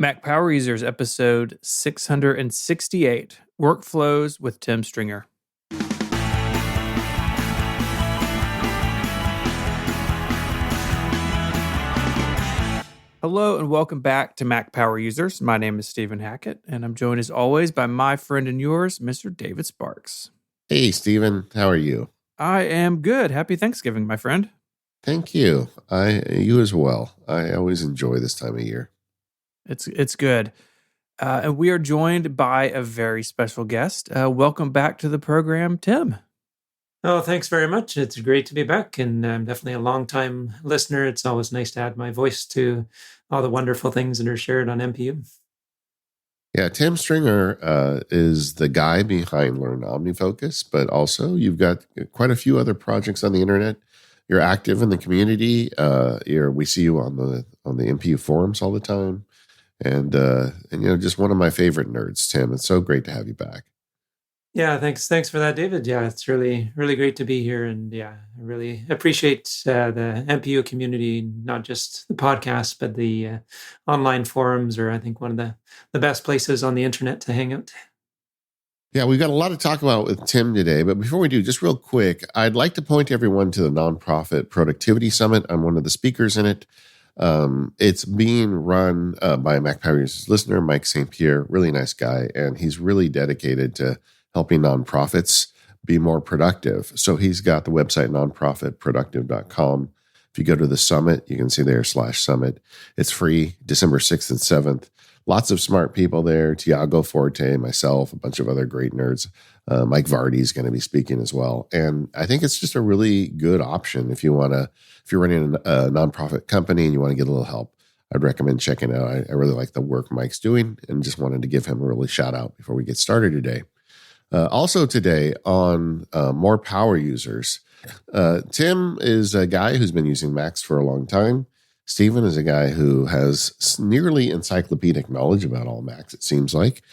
Mac Power Users, episode 668, Workflows with Tim Stringer. Hello and welcome back to Mac Power Users. My name is Stephen Hackett, and I'm joined as always by my friend and yours, Mr. David Sparks. Hey, Stephen. How are you? I am good. Happy Thanksgiving, my friend. Thank you. You as well. I always enjoy this time of year. It's good. And we are joined by a very special guest. Welcome back to the program, Tim. Oh, thanks very much. It's great to be back, and I'm definitely a long-time listener. It's always nice to add my voice to all the wonderful things that are shared on MPU. Yeah, Tim Stringer is the guy behind Learn OmniFocus, but also you've got quite a few other projects on the internet. You're active in the community. We see you on the MPU forums all the time, and just one of my favorite nerds, Tim. It's so great to have you back. Yeah, thanks for that, David. Yeah, it's really great to be here, and yeah, I really appreciate the MPU community, not just the podcast, but the online forums are, I think, one of the best places on the internet to hang out. Yeah, we've got a lot to talk about with Tim today, but before we do, just real quick, I'd like to point everyone to the Nonprofit Productivity Summit. I'm one of the speakers in it. It's being run by a Mac Power Users listener, Mike St. Pierre, really nice guy, and he's really dedicated to helping nonprofits be more productive. So he's got the website nonprofitproductive.com. If you go to the summit, you can see there /summit. It's free, December 6th and 7th. Lots of smart people there. Tiago Forte, myself, a bunch of other great nerds. Mike Vardy is going to be speaking as well. And I think it's just a really good option if you're running a nonprofit company and you want to get a little help. I'd recommend checking it out. I really like the work Mike's doing and just wanted to give him a really shout out before we get started today. Also today on More Power Users, Tim is a guy who's been using Macs for a long time. Stephen is a guy who has nearly encyclopedic knowledge about all Macs, it seems like.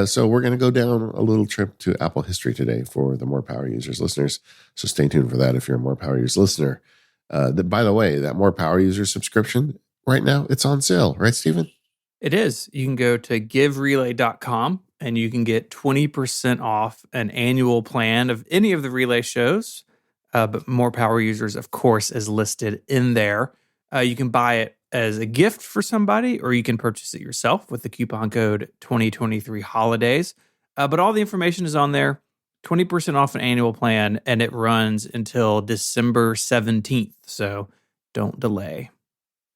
So we're going to go down a little trip to Apple history today for the More Power Users listeners. So stay tuned for that if you're a More Power Users listener. By the way, that More Power Users subscription right now, it's on sale. Right, Stephen? It is. You can go to giverelay.com and you can get 20% off an annual plan of any of the Relay shows. But More Power Users, of course, is listed in there. You can buy it as a gift for somebody, or you can purchase it yourself with the coupon code 2023 holidays. But all the information is on there. 20% off an annual plan, and it runs until December 17th. So don't delay.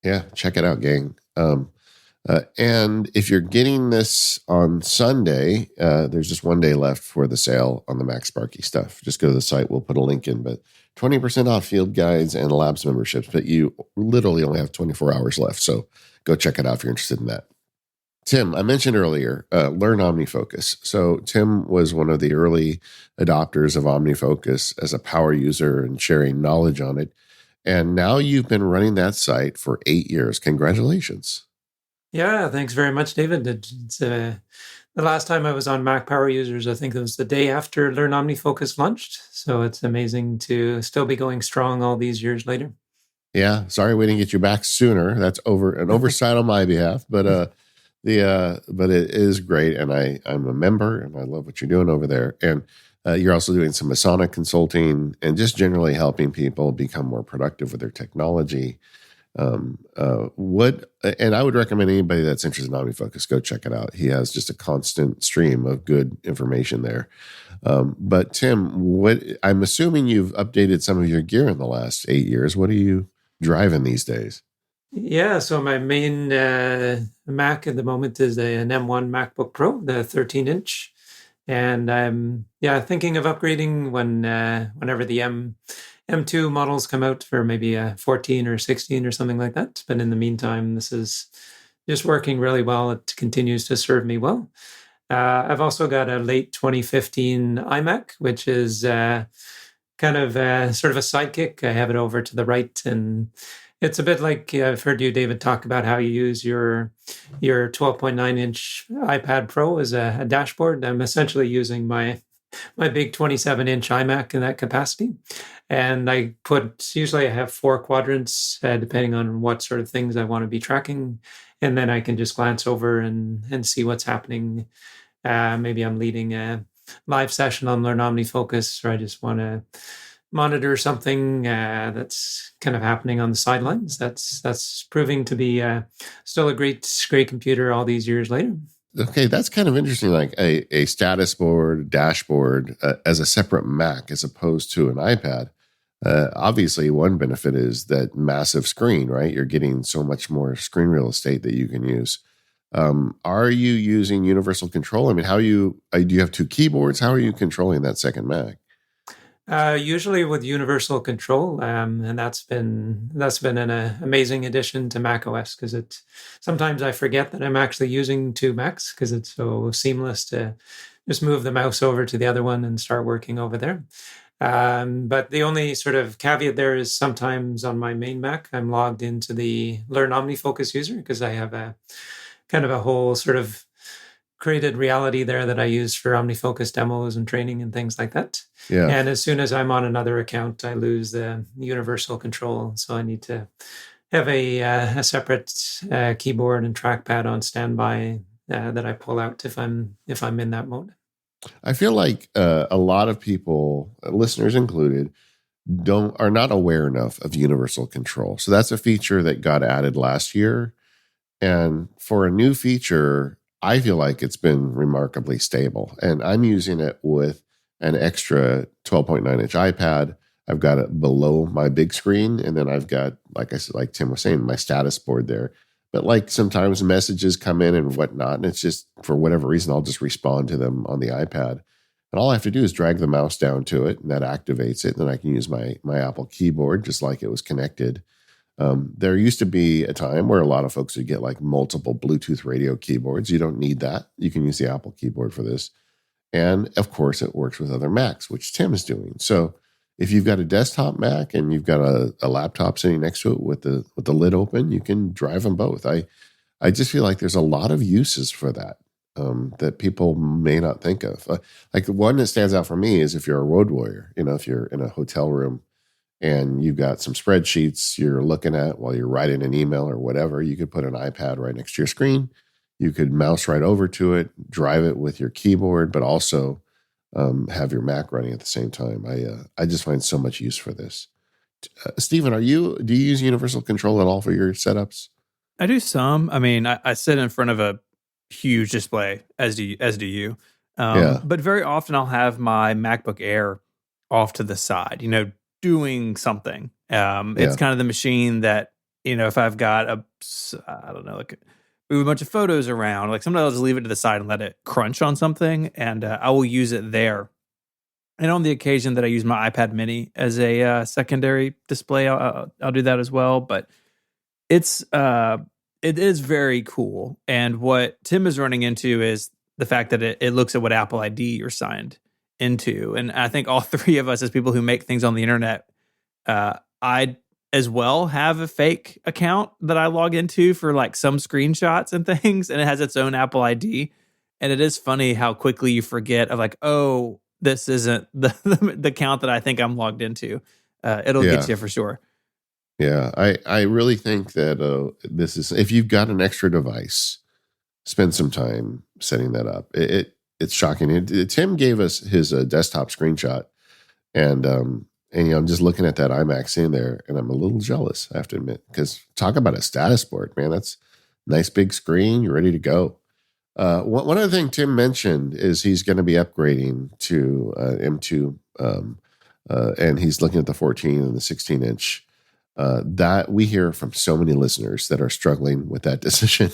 Yeah, check it out, gang. And if you're getting this on Sunday, there's just one day left for the sale on the Mac Sparky stuff. Just go to the site. We'll put a link in, but 20% off field guides and labs memberships, but you literally only have 24 hours left. So go check it out if you're interested in that. Tim, I mentioned earlier, learn OmniFocus. So Tim was one of the early adopters of OmniFocus as a power user and sharing knowledge on it. And now you've been running that site for 8 years. Congratulations. Yeah, thanks very much, David. It's the last time I was on Mac Power Users, I think it was the day after Learn OmniFocus launched. So it's amazing to still be going strong all these years later. Yeah, sorry we didn't get you back sooner. That's an oversight on my behalf, but but it is great, and I'm a member, and I love what you're doing over there. And you're also doing some Masonic consulting and just generally helping people become more productive with their technology. And I would recommend anybody that's interested in OmniFocus, go check it out. He has just a constant stream of good information there. But Tim, I'm assuming you've updated some of your gear in the last 8 years. What are you driving these days? Yeah, so my main Mac at the moment is an M1 MacBook Pro, the 13-inch. And I'm thinking of upgrading whenever the M2 models come out for maybe a 14 or 16 or something like that. But in the meantime, this is just working really well. It continues to serve me well. I've also got a late 2015 iMac, which is kind of sort of a sidekick. I have it over to the right, and it's a bit like I've heard you, David, talk about how you use your 12.9-inch iPad Pro as a dashboard. I'm essentially using my big 27-inch iMac in that capacity. And usually I have 4 quadrants, depending on what sort of things I want to be tracking. and then I can just glance over and see what's happening. Maybe I'm leading a live session on Learn OmniFocus, or I just want to monitor something that's kind of happening on the sidelines. That's proving to be still a great computer all these years later. Okay, that's kind of interesting. Like a status board, dashboard as a separate Mac as opposed to an iPad. Obviously, one benefit is that massive screen, right? You're getting so much more screen real estate that you can use. Are you using universal control? I mean, do you have two keyboards? How are you controlling that second Mac? Usually with universal control, and that's been an amazing addition to Mac OS, because sometimes I forget that I'm actually using two Macs because it's so seamless to just move the mouse over to the other one and start working over there. But the only sort of caveat there is sometimes on my main Mac, I'm logged into the Learn OmniFocus user because I have a kind of a whole sort of created reality there that I use for OmniFocus demos and training and things like that. Yeah. And as soon as I'm on another account, I lose the universal control. So I need to have a separate keyboard and trackpad on standby that I pull out if I'm in that mode. I feel like a lot of people, listeners included, are not aware enough of universal control. So that's a feature that got added last year. And for a new feature, I feel like it's been remarkably stable. And I'm using it with an extra 12.9-inch iPad. I've got it below my big screen. And then I've got, like I said, like Tim was saying, my status board there. But like sometimes messages come in and whatnot, and it's just, for whatever reason, I'll just respond to them on the iPad. And all I have to do is drag the mouse down to it, and that activates it. And then I can use my Apple keyboard just like it was connected. There used to be a time where a lot of folks would get like multiple Bluetooth radio keyboards. You don't need that. You can use the Apple keyboard for this. And of course, it works with other Macs, which Tim is doing. So if you've got a desktop Mac and you've got a laptop sitting next to it with the lid open, you can drive them both. I just feel like there's a lot of uses for that that people may not think of. Like the one that stands out for me is if you're a road warrior, if you're in a hotel room and you've got some spreadsheets you're looking at while you're writing an email or whatever, you could put an iPad right next to your screen. You could mouse right over to it, drive it with your keyboard, but also have your Mac running at the same time. I just find so much use for this. Stephen, do you use universal control at all for your setups? I do some. I mean, I sit in front of a huge display, as do you. Yeah. But very often I'll have my MacBook Air off to the side, doing something. It's kind of the machine that, if I've got like move a bunch of photos around, like sometimes I'll just leave it to the side and let it crunch on something, and I will use it there. And on the occasion that I use my iPad mini as a secondary display, I'll do that as well. But it is very cool. And what Tim is running into is the fact that it looks at what Apple ID you're signed into. And I think all three of us, as people who make things on the internet, I as well have a fake account that I log into for like some screenshots and things, and it has its own Apple ID. And it is funny how quickly you forget of like, oh, this isn't the account that I think I'm logged into. It'll get you for sure. Yeah, I really think that this is, if you've got an extra device, spend some time setting that up. It's shocking. Tim gave us his desktop screenshot, and I'm just looking at that iMac sitting there, and I'm a little jealous, I have to admit, because talk about a status board, man. That's nice big screen. You're ready to go. One other thing Tim mentioned is he's going to be upgrading to M2, and he's looking at the 14 and the 16-inch. That we hear from so many listeners that are struggling with that decision.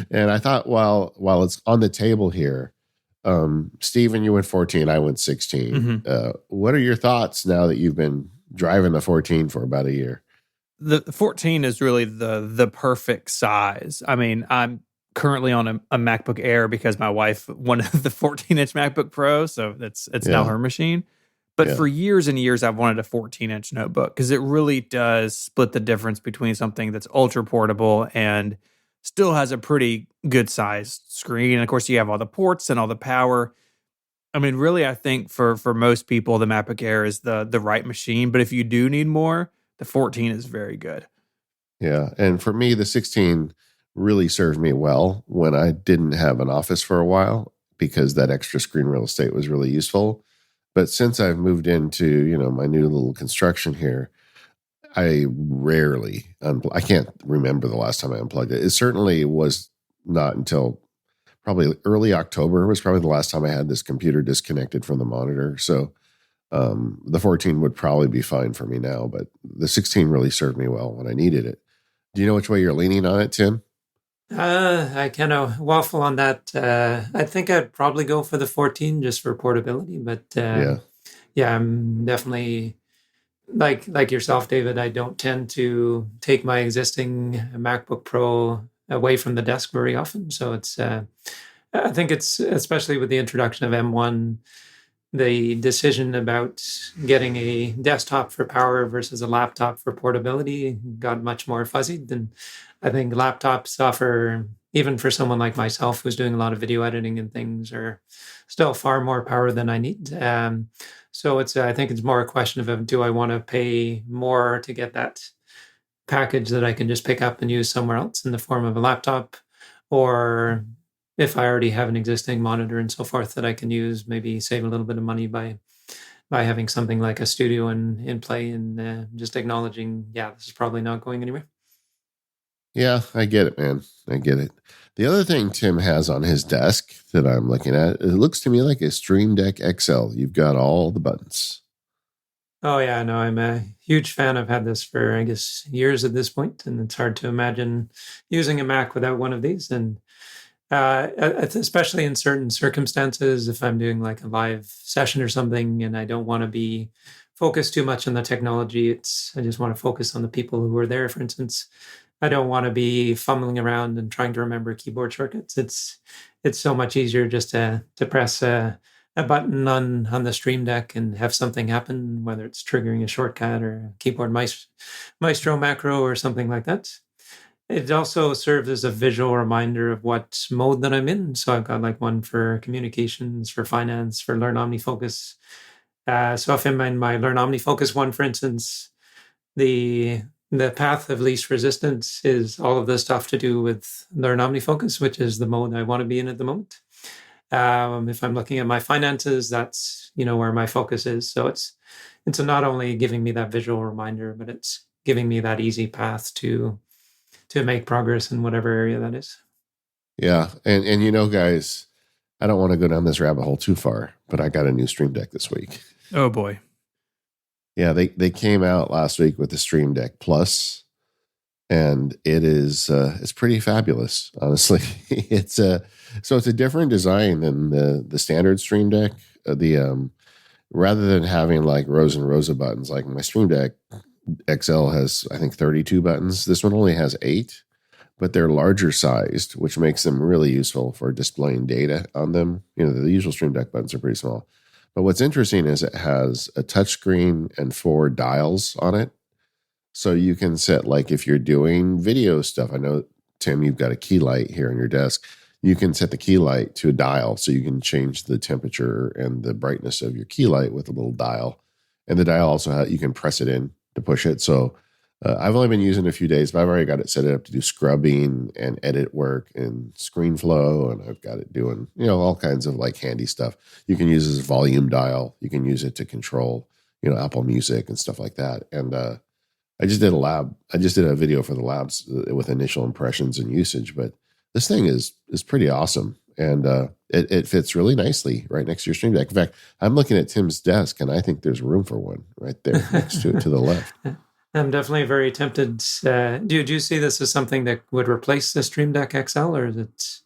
And I thought, while it's on the table here, Stephen, you went 14, I went 16. Mm-hmm. What are your thoughts now that you've been driving the 14 for about a year? The 14 is really the perfect size. I mean, I'm currently on a MacBook Air because my wife wanted the 14-inch MacBook Pro, so it's now her machine. But for years and years, I've wanted a 14-inch notebook because it really does split the difference between something that's ultra portable and still has a pretty good sized screen. And of course, you have all the ports and all the power. I mean, really, I think for most people, the MacBook Air is the right machine. But if you do need more, the 14 is very good. Yeah. And for me, the 16 really served me well when I didn't have an office for a while, because that extra screen real estate was really useful. But since I've moved into, my new little construction here, I rarely I can't remember the last time I unplugged it. It certainly was not until probably early October was probably the last time I had this computer disconnected from the monitor. So the 14 would probably be fine for me now, but the 16 really served me well when I needed it. Do you know which way you're leaning on it, Tim? I kind of waffle on that. I think I'd probably go for the 14 just for portability, but Yeah. yeah, I'm definitely like yourself, David. I don't tend to take my existing MacBook Pro away from the desk very often, so it's. I think it's especially with the introduction of M1, the decision about getting a desktop for power versus a laptop for portability got much more fuzzy. And I think laptops offer, even for someone like myself who's doing a lot of video editing and things, are still far more power than I need. So I think it's more a question of do I want to pay more to get that package that I can just pick up and use somewhere else in the form of a laptop, or if I already have an existing monitor and so forth that I can use, maybe save a little bit of money by having something like a studio in play, and just acknowledging, yeah, this is probably not going anywhere. Yeah, I get it, man. I get it. The other thing Tim has on his desk that I'm looking at, it looks to me like a Stream Deck XL. You've got all the buttons. Oh yeah, no, I'm a huge fan. I've had this for, I guess, years at this point, and it's hard to imagine using a Mac without one of these. And especially in certain circumstances, if I'm doing like a live session or something and I don't want to be focused too much on the technology, I just want to focus on the people who are there. For instance, I don't want to be fumbling around and trying to remember keyboard shortcuts. It's so much easier just to press a button on the Stream Deck and have something happen, whether it's triggering a shortcut or a keyboard maestro macro or something like that. It also serves as a visual reminder of what mode that I'm in. So I've got like one for communications, for finance, for Learn OmniFocus. So if I'm in my Learn OmniFocus one, for instance, the path of least resistance is all of the stuff to do with Learn OmniFocus, which is the mode I want to be in at the moment. If I'm looking at my finances, that's where my focus is. So it's not only giving me that visual reminder, but it's giving me that easy path to make progress in whatever area that is. Yeah. And guys, I don't want to go down this rabbit hole too far, but I got a new Stream Deck this week. Oh boy. Yeah, they came out last week with the Stream Deck Plus, and it is it's pretty fabulous, honestly. It's a different design than the standard Stream Deck. Rather than having like rows and rows of buttons, like my Stream Deck XL has, I think, 32 buttons. This one only has 8, but they're larger sized, which makes them really useful for displaying data on them. The usual Stream Deck buttons are pretty small. But what's interesting is it has a touchscreen and 4 dials on it. So you can set, like, if you're doing video stuff, I know, Tim, you've got a key light here on your desk. You can set the key light to a dial, so you can change the temperature and the brightness of your key light with a little dial. And the dial also you can press it in to push it. So I've only been using it a few days, but I've already got it set up to do scrubbing and edit work and screen flow. And I've got it doing, all kinds of like handy stuff. You can use it as a volume dial. You can use it to control, Apple Music and stuff like that. And I just did a video for the labs with initial impressions and usage, but this thing is pretty awesome. And it fits really nicely right next to your Stream Deck. In fact, I'm looking at Tim's desk, and I think there's room for one right there next to it to the left. I'm definitely very tempted. Do you see this as something that would replace the Stream Deck XL, or is it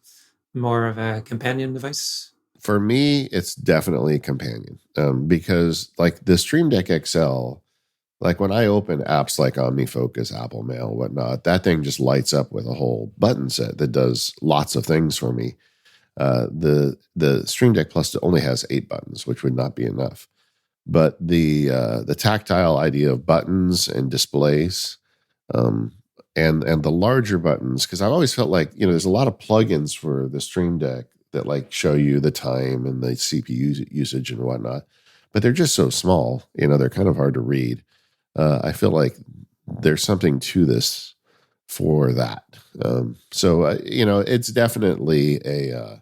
more of a companion device? For me, it's definitely a companion, because like the Stream Deck XL, like when I open apps like OmniFocus, Apple Mail, whatnot, that thing just lights up with a whole button set that does lots of things for me. The Stream Deck Plus only has 8 buttons, which would not be enough. But the tactile idea of buttons and displays, and the larger buttons, because I've always felt like there's a lot of plugins for the Stream Deck that like show you the time and the CPU usage and whatnot, but they're just so small. They're kind of hard to read. I feel like there's something to this for that. It's definitely a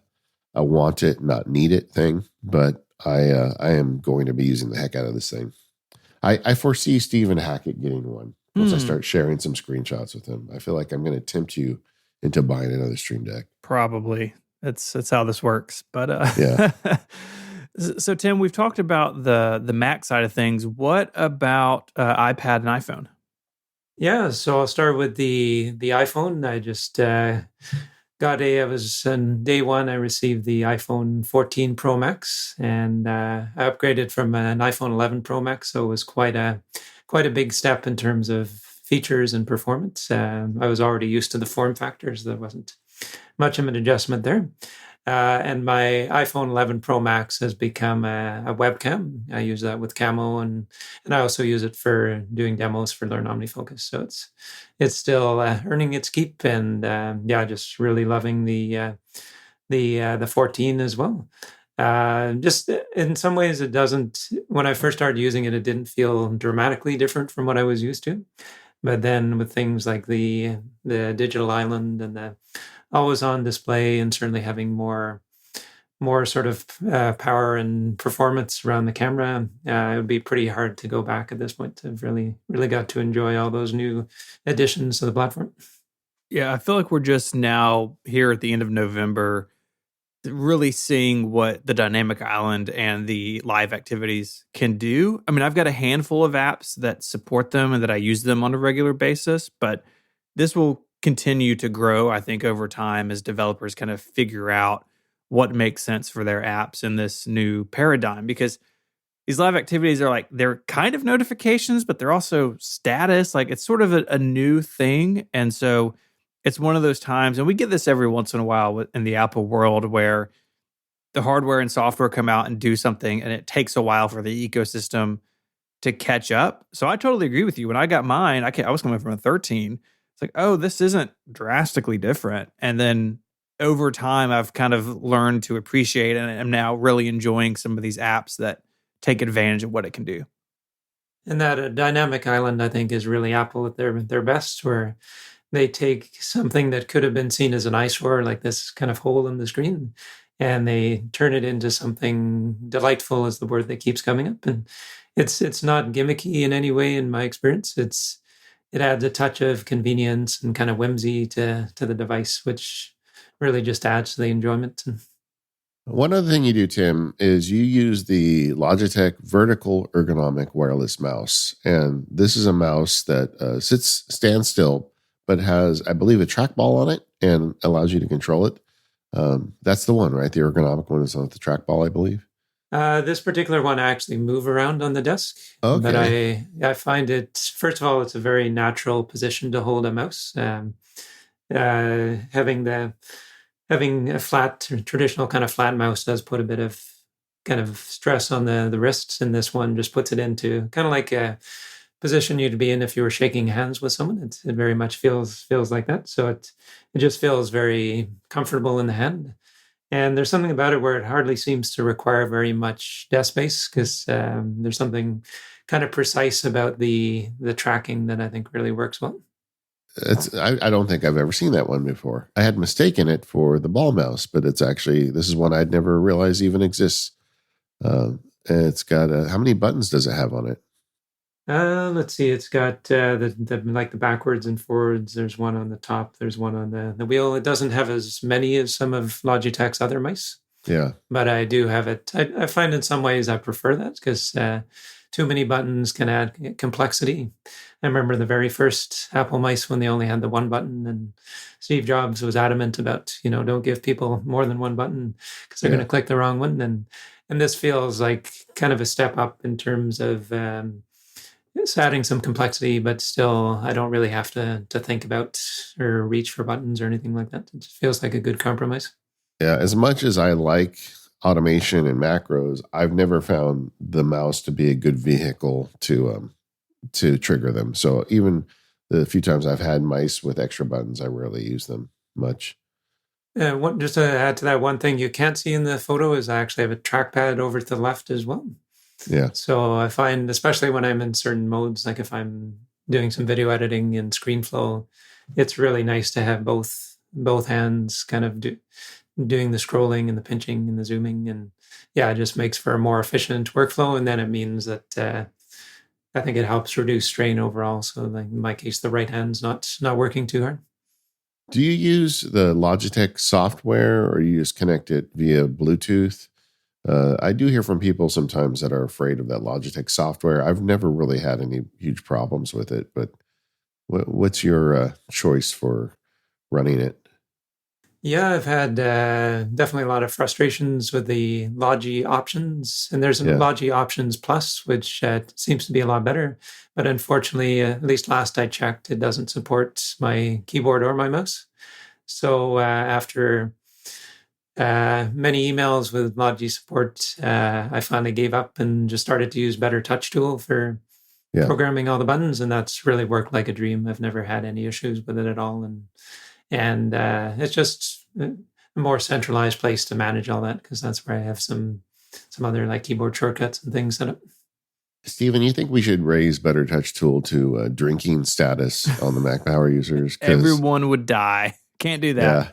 want it, not need it thing, but I am going to be using the heck out of this thing. I foresee Stephen Hackett getting one once I start sharing some screenshots with him. I feel like I'm going to tempt you into buying another Stream Deck. Probably. That's how this works. But Yeah. So Tim, we've talked about the Mac side of things. What about iPad and iPhone? Yeah, so I'll start with the iPhone. I just I was on day one, I received the iPhone 14 Pro Max, and I upgraded from an iPhone 11 Pro Max, so it was quite a big step in terms of features and performance. I was already used to the form factors; there wasn't much of an adjustment there. And my iPhone 11 Pro Max has become a webcam. I use that with Camo, and I also use it for doing demos for Learn OmniFocus. So it's still earning its keep, and just really loving the 14 as well. Just in some ways, it doesn't. When I first started using it, it didn't feel dramatically different from what I was used to. But then with things like the digital island and the always on display, and certainly having more sort of power and performance around the camera, it would be pretty hard to go back at this point. I've really got to enjoy all those new additions to the platform. Yeah, I feel like we're just now here at the end of November really seeing what the dynamic island and the live activities can do. I mean, I've got a handful of apps that support them and that I use them on a regular basis, but this will continue to grow, I think, over time as developers kind of figure out what makes sense for their apps in this new paradigm. Because these live activities are like, they're kind of notifications, but they're also status. Like, it's sort of a new thing. And so it's one of those times, and we get this every once in a while in the Apple world, where the hardware and software come out and do something, and it takes a while for the ecosystem to catch up. So I totally agree with you. When I got mine, I was coming from a 13. It's like, oh, this isn't drastically different. And then over time, I've kind of learned to appreciate, and I'm now really enjoying some of these apps that take advantage of what it can do. And that dynamic island, I think, is really Apple at their best, where they take something that could have been seen as an eyesore, like this kind of hole in the screen, and they turn it into something delightful, is the word that keeps coming up. And it's not gimmicky in any way in my experience. It adds a touch of convenience and kind of whimsy to the device, which really just adds to the enjoyment. One other thing you do, Tim, is you use the Logitech vertical ergonomic wireless mouse. And this is a mouse that stands still, but has, I believe, a trackball on it and allows you to control it. That's the one, right? The ergonomic one is on the trackball, I believe. This particular one I actually move around on the desk. Okay. But I find it, first of all, it's a very natural position to hold a mouse. Having a traditional kind of flat mouse does put a bit of kind of stress on the wrists, and this one just puts it into kind of like a position you'd be in if you were shaking hands with someone. It very much feels like that. So it just feels very comfortable in the hand. And there's something about it where it hardly seems to require very much desk space, because there's something kind of precise about the tracking that I think really works well. I don't think I've ever seen that one before. I had mistaken it for the ball mouse, but this is one I'd never realized even exists. It's got how many buttons does it have on it? Let's see. It's got the backwards and forwards. There's one on the top. There's one on the wheel. It doesn't have as many as some of Logitech's other mice. Yeah. But I do have it. I find in some ways I prefer that, because too many buttons can add complexity. I remember the very first Apple mice when they only had the one button, and Steve Jobs was adamant about, don't give people more than one button because they're going to click the wrong one. And this feels like kind of a step up in terms of it's adding some complexity, but still I don't really have to think about or reach for buttons or anything like that. It just feels like a good compromise. Yeah, as much as I like automation and macros, I've never found the mouse to be a good vehicle to trigger them. So even the few times I've had mice with extra buttons, I rarely use them much. Just to add to that, one thing you can't see in the photo is I actually have a trackpad over to the left as well. Yeah. So I find, especially when I'm in certain modes, like if I'm doing some video editing in ScreenFlow, it's really nice to have both hands kind of doing the scrolling and the pinching and the zooming, and yeah, it just makes for a more efficient workflow. And then it means that I think it helps reduce strain overall. So like in my case, the right hand's not working too hard. Do you use the Logitech software or you just connect it via Bluetooth? I do hear from people sometimes that are afraid of that Logitech software. I've never really had any huge problems with it, but what's your choice for running it? Yeah, I've had definitely a lot of frustrations with the Logi options, and there's a Yeah. Logi options plus, which seems to be a lot better. But unfortunately, at least last I checked, it doesn't support my keyboard or my mouse. So after many emails with Logi support, I finally gave up and just started to use Better Touch Tool for Yeah. programming all the buttons, and that's really worked like a dream. I've never had any issues with it at all, and it's just a more centralized place to manage all that, because that's where I have some other like keyboard shortcuts and things set up. Stephen, you think we should raise Better Touch Tool to drinking status on the Mac Power users? Everyone would die. Can't do that. Yeah.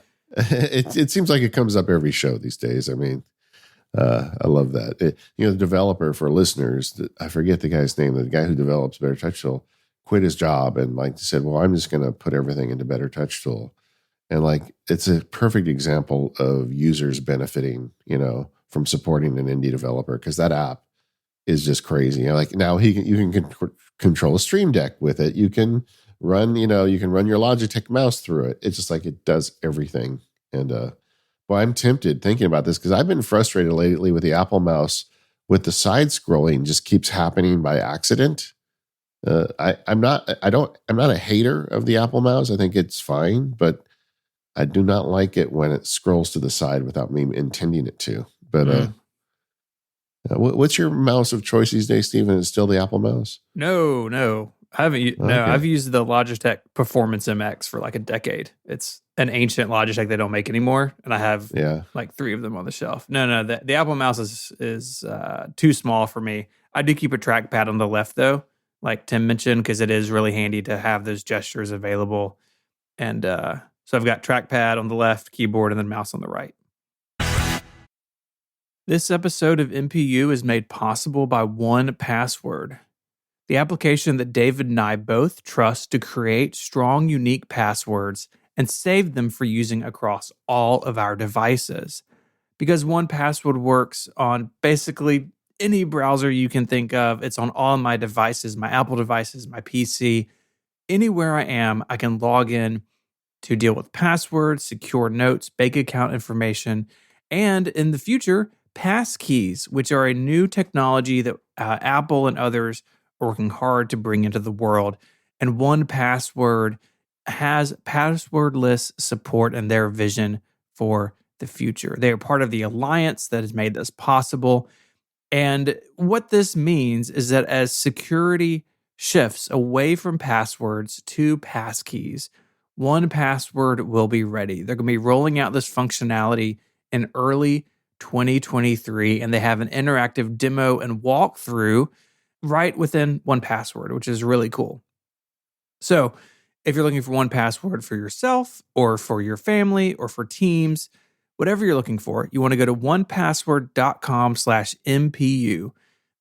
It seems like it comes up every show these days. I mean, I love that. The developer, for listeners, I forget the guy's name, the guy who develops Better Touch Tool, quit his job and like said, well, I'm just going to put everything into Better Touch Tool. And like, it's a perfect example of users benefiting, from supporting an indie developer, because that app is just crazy. Like now you can control a Stream Deck with it. You can run your Logitech mouse through it. It's just like it does everything. And well, I'm tempted thinking about this because I've been frustrated lately with the Apple mouse with the side scrolling just keeps happening by accident. I'm not a hater of the Apple mouse. I think it's fine, but I do not like it when it scrolls to the side without me intending it to. But what's your mouse of choice these days, Stephen? Is it still the Apple mouse? No. I haven't. No, Okay. I've used the Logitech Performance MX for like a decade. It's an ancient Logitech they don't make anymore, and I have like 3 of them on the shelf. No, the Apple mouse is too small for me. I do keep a trackpad on the left though, like Tim mentioned, because it is really handy to have those gestures available. And so I've got trackpad on the left, keyboard, and then mouse on the right. This episode of MPU is made possible by 1Password, the application that David and I both trust to create strong, unique passwords and save them for using across all of our devices. Because 1Password works on basically any browser you can think of. It's on all my devices, my Apple devices, my PC. Anywhere I am, I can log in to deal with passwords, secure notes, bank account information, and in the future, passkeys, which are a new technology that Apple and others are working hard to bring into the world. And 1Password has passwordless support in their vision for the future. They are part of the alliance that has made this possible. And what this means is that as security shifts away from passwords to passkeys, 1Password will be ready. They're going to be rolling out this functionality in early 2023, and they have an interactive demo and walkthrough right within 1Password, which is really cool. So if you're looking for 1Password for yourself or for your family or for teams, whatever you're looking for, you want to go to onepassword.com/MPU.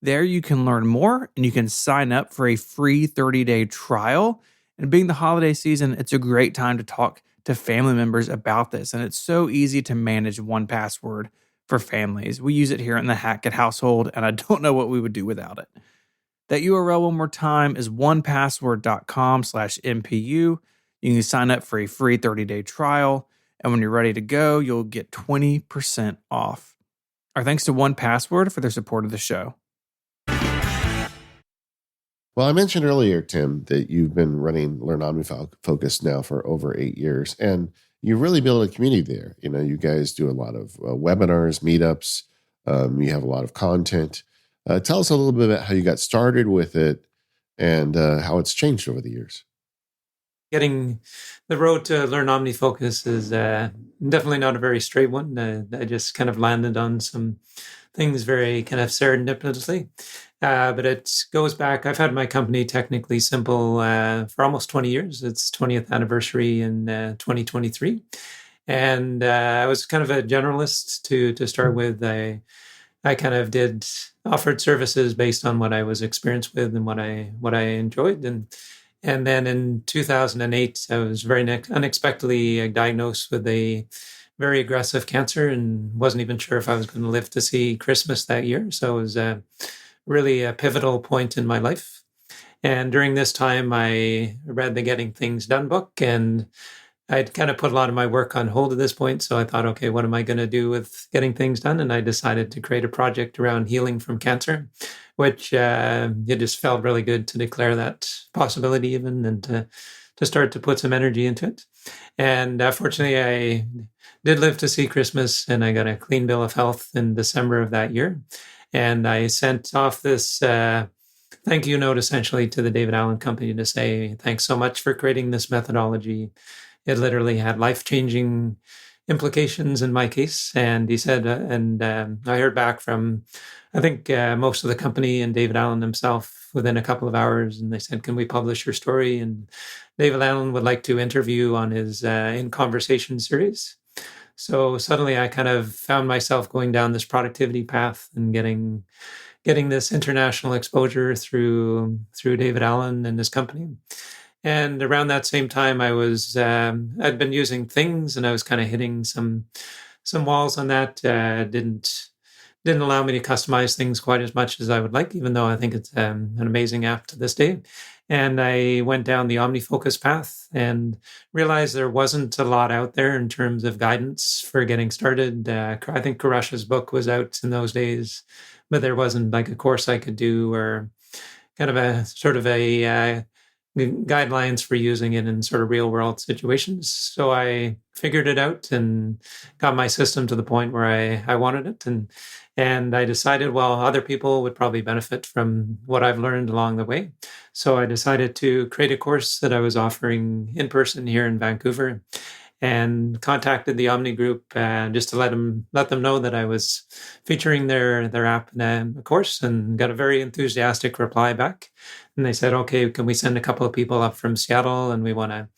There you can learn more and you can sign up for a free 30-day trial. And being the holiday season, it's a great time to talk to family members about this. And it's so easy to manage 1Password for families. We use it here in the Hackett household, and I don't know what we would do without it. That URL one more time is onepassword.com/MPU. You can sign up for a free 30-day trial. And when you're ready to go, you'll get 20% off. Our thanks to 1Password for their support of the show. Well, I mentioned earlier, Tim, that you've been running Learn OmniFocus now for over 8 years, and you really build a community there. You guys do a lot of webinars, meetups. You have a lot of content. Tell us a little bit about how you got started with it and how it's changed over the years. getting the road to learn OmniFocus is definitely not a very straight one. I just kind of landed on some things very kind of serendipitously. But it goes back. I've had my company Technically Simple for almost 20 years. It's 20th anniversary in 2023. And I was kind of a generalist to start with. I kind of offered services based on what I was experienced with and what I enjoyed. And then in 2008, I was very unexpectedly diagnosed with a very aggressive cancer and wasn't even sure if I was going to live to see Christmas that year. So it was really a pivotal point in my life. And during this time, I read the Getting Things Done book, and I'd kind of put a lot of my work on hold at this point. So I thought, okay, what am I going to do with getting things done? And I decided to create a project around healing from cancer, which it just felt really good to declare that possibility even and to start to put some energy into it. And fortunately, I did live to see Christmas, and I got a clean bill of health in December of that year. And I sent off this thank you note essentially to the David Allen Company to say, thanks so much for creating this methodology. It literally had life-changing implications in my case. And he said, I heard back from, I think, most of the company and David Allen himself within a couple of hours. And they said, can we publish your story? And David Allen would like to interview on his In Conversation series. So suddenly I kind of found myself going down this productivity path and getting this international exposure through David Allen and his company. And around that same time, I was I'd been using Things, and I was kind of hitting some walls on that. Didn't allow me to customize things quite as much as I would like, even though I think it's an amazing app to this day. And I went down the OmniFocus path and realized there wasn't a lot out there in terms of guidance for getting started. I think Karash's book was out in those days, but there wasn't like a course I could do or kind of a sort of a guidelines for using it in sort of real world situations. So I figured it out and got my system to the point where I wanted it. And I decided, well, other people would probably benefit from what I've learned along the way. So I decided to create a course that I was offering in person here in Vancouver, and contacted the Omni group just to let them know that I was featuring their app in a course, and got a very enthusiastic reply back. And they said, okay, can we send a couple of people up from Seattle, and we want to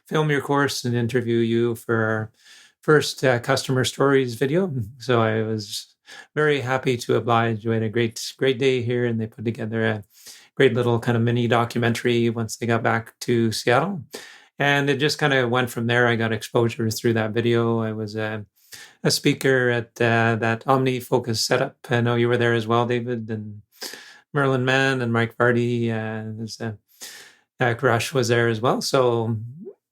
film your course and interview you for our first customer stories video. So I was very happy to oblige. We had a great day here, and they put together a great little kind of mini documentary once they got back to Seattle. And it just kind of went from there. I got exposure through that video. I was a speaker at that OmniFocus setup. I know you were there as well, David, and Merlin Mann and Mike Vardy. Crush was there as well. So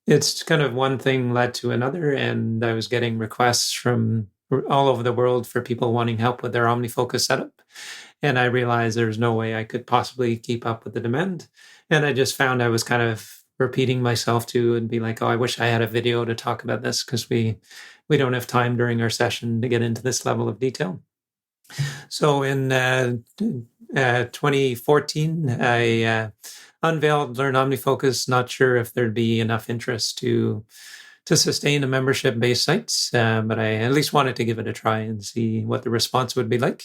it's kind of one thing led to another, and I was getting requests from all over the world for people wanting help with their OmniFocus setup. And I realized there's no way I could possibly keep up with the demand. And I just found I was kind of repeating myself too, and be like, oh, I wish I had a video to talk about this, because we don't have time during our session to get into this level of detail. So in 2014, I unveiled Learn OmniFocus, not sure if there'd be enough interest to sustain a membership-based site, but I at least wanted to give it a try and see what the response would be like.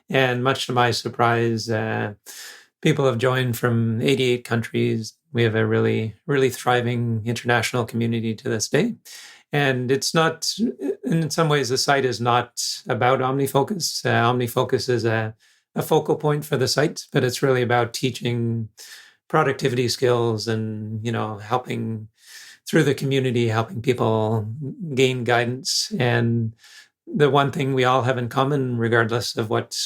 And much to my surprise, people have joined from 88 countries. We have a really, really thriving international community to this day. And it's not, in some ways, the site is not about OmniFocus. OmniFocus is a focal point for the site, but it's really about teaching productivity skills and, helping through the community, helping people gain guidance. And the one thing we all have in common, regardless of what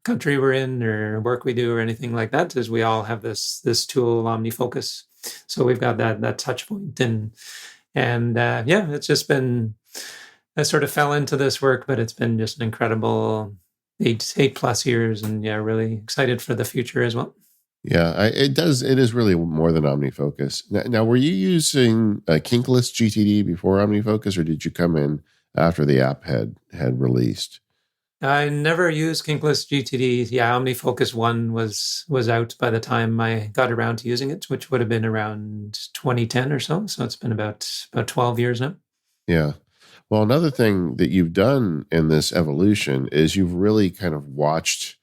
country we're in or work we do or anything like that, is we all have this tool, OmniFocus. So we've got that touch point. And it's just been, I sort of fell into this work, but it's been just an incredible 8+ years, and really excited for the future as well. Yeah, it is really more than OmniFocus. Now, were you using Kinkless GTD before OmniFocus, or did you come in after the app had released? I never used kinkless GTD. Yeah, OmniFocus 1 was out by the time I got around to using it, which would have been around 2010 or so. So it's been about 12 years now. Yeah. Well, another thing that you've done in this evolution is you've really kind of watched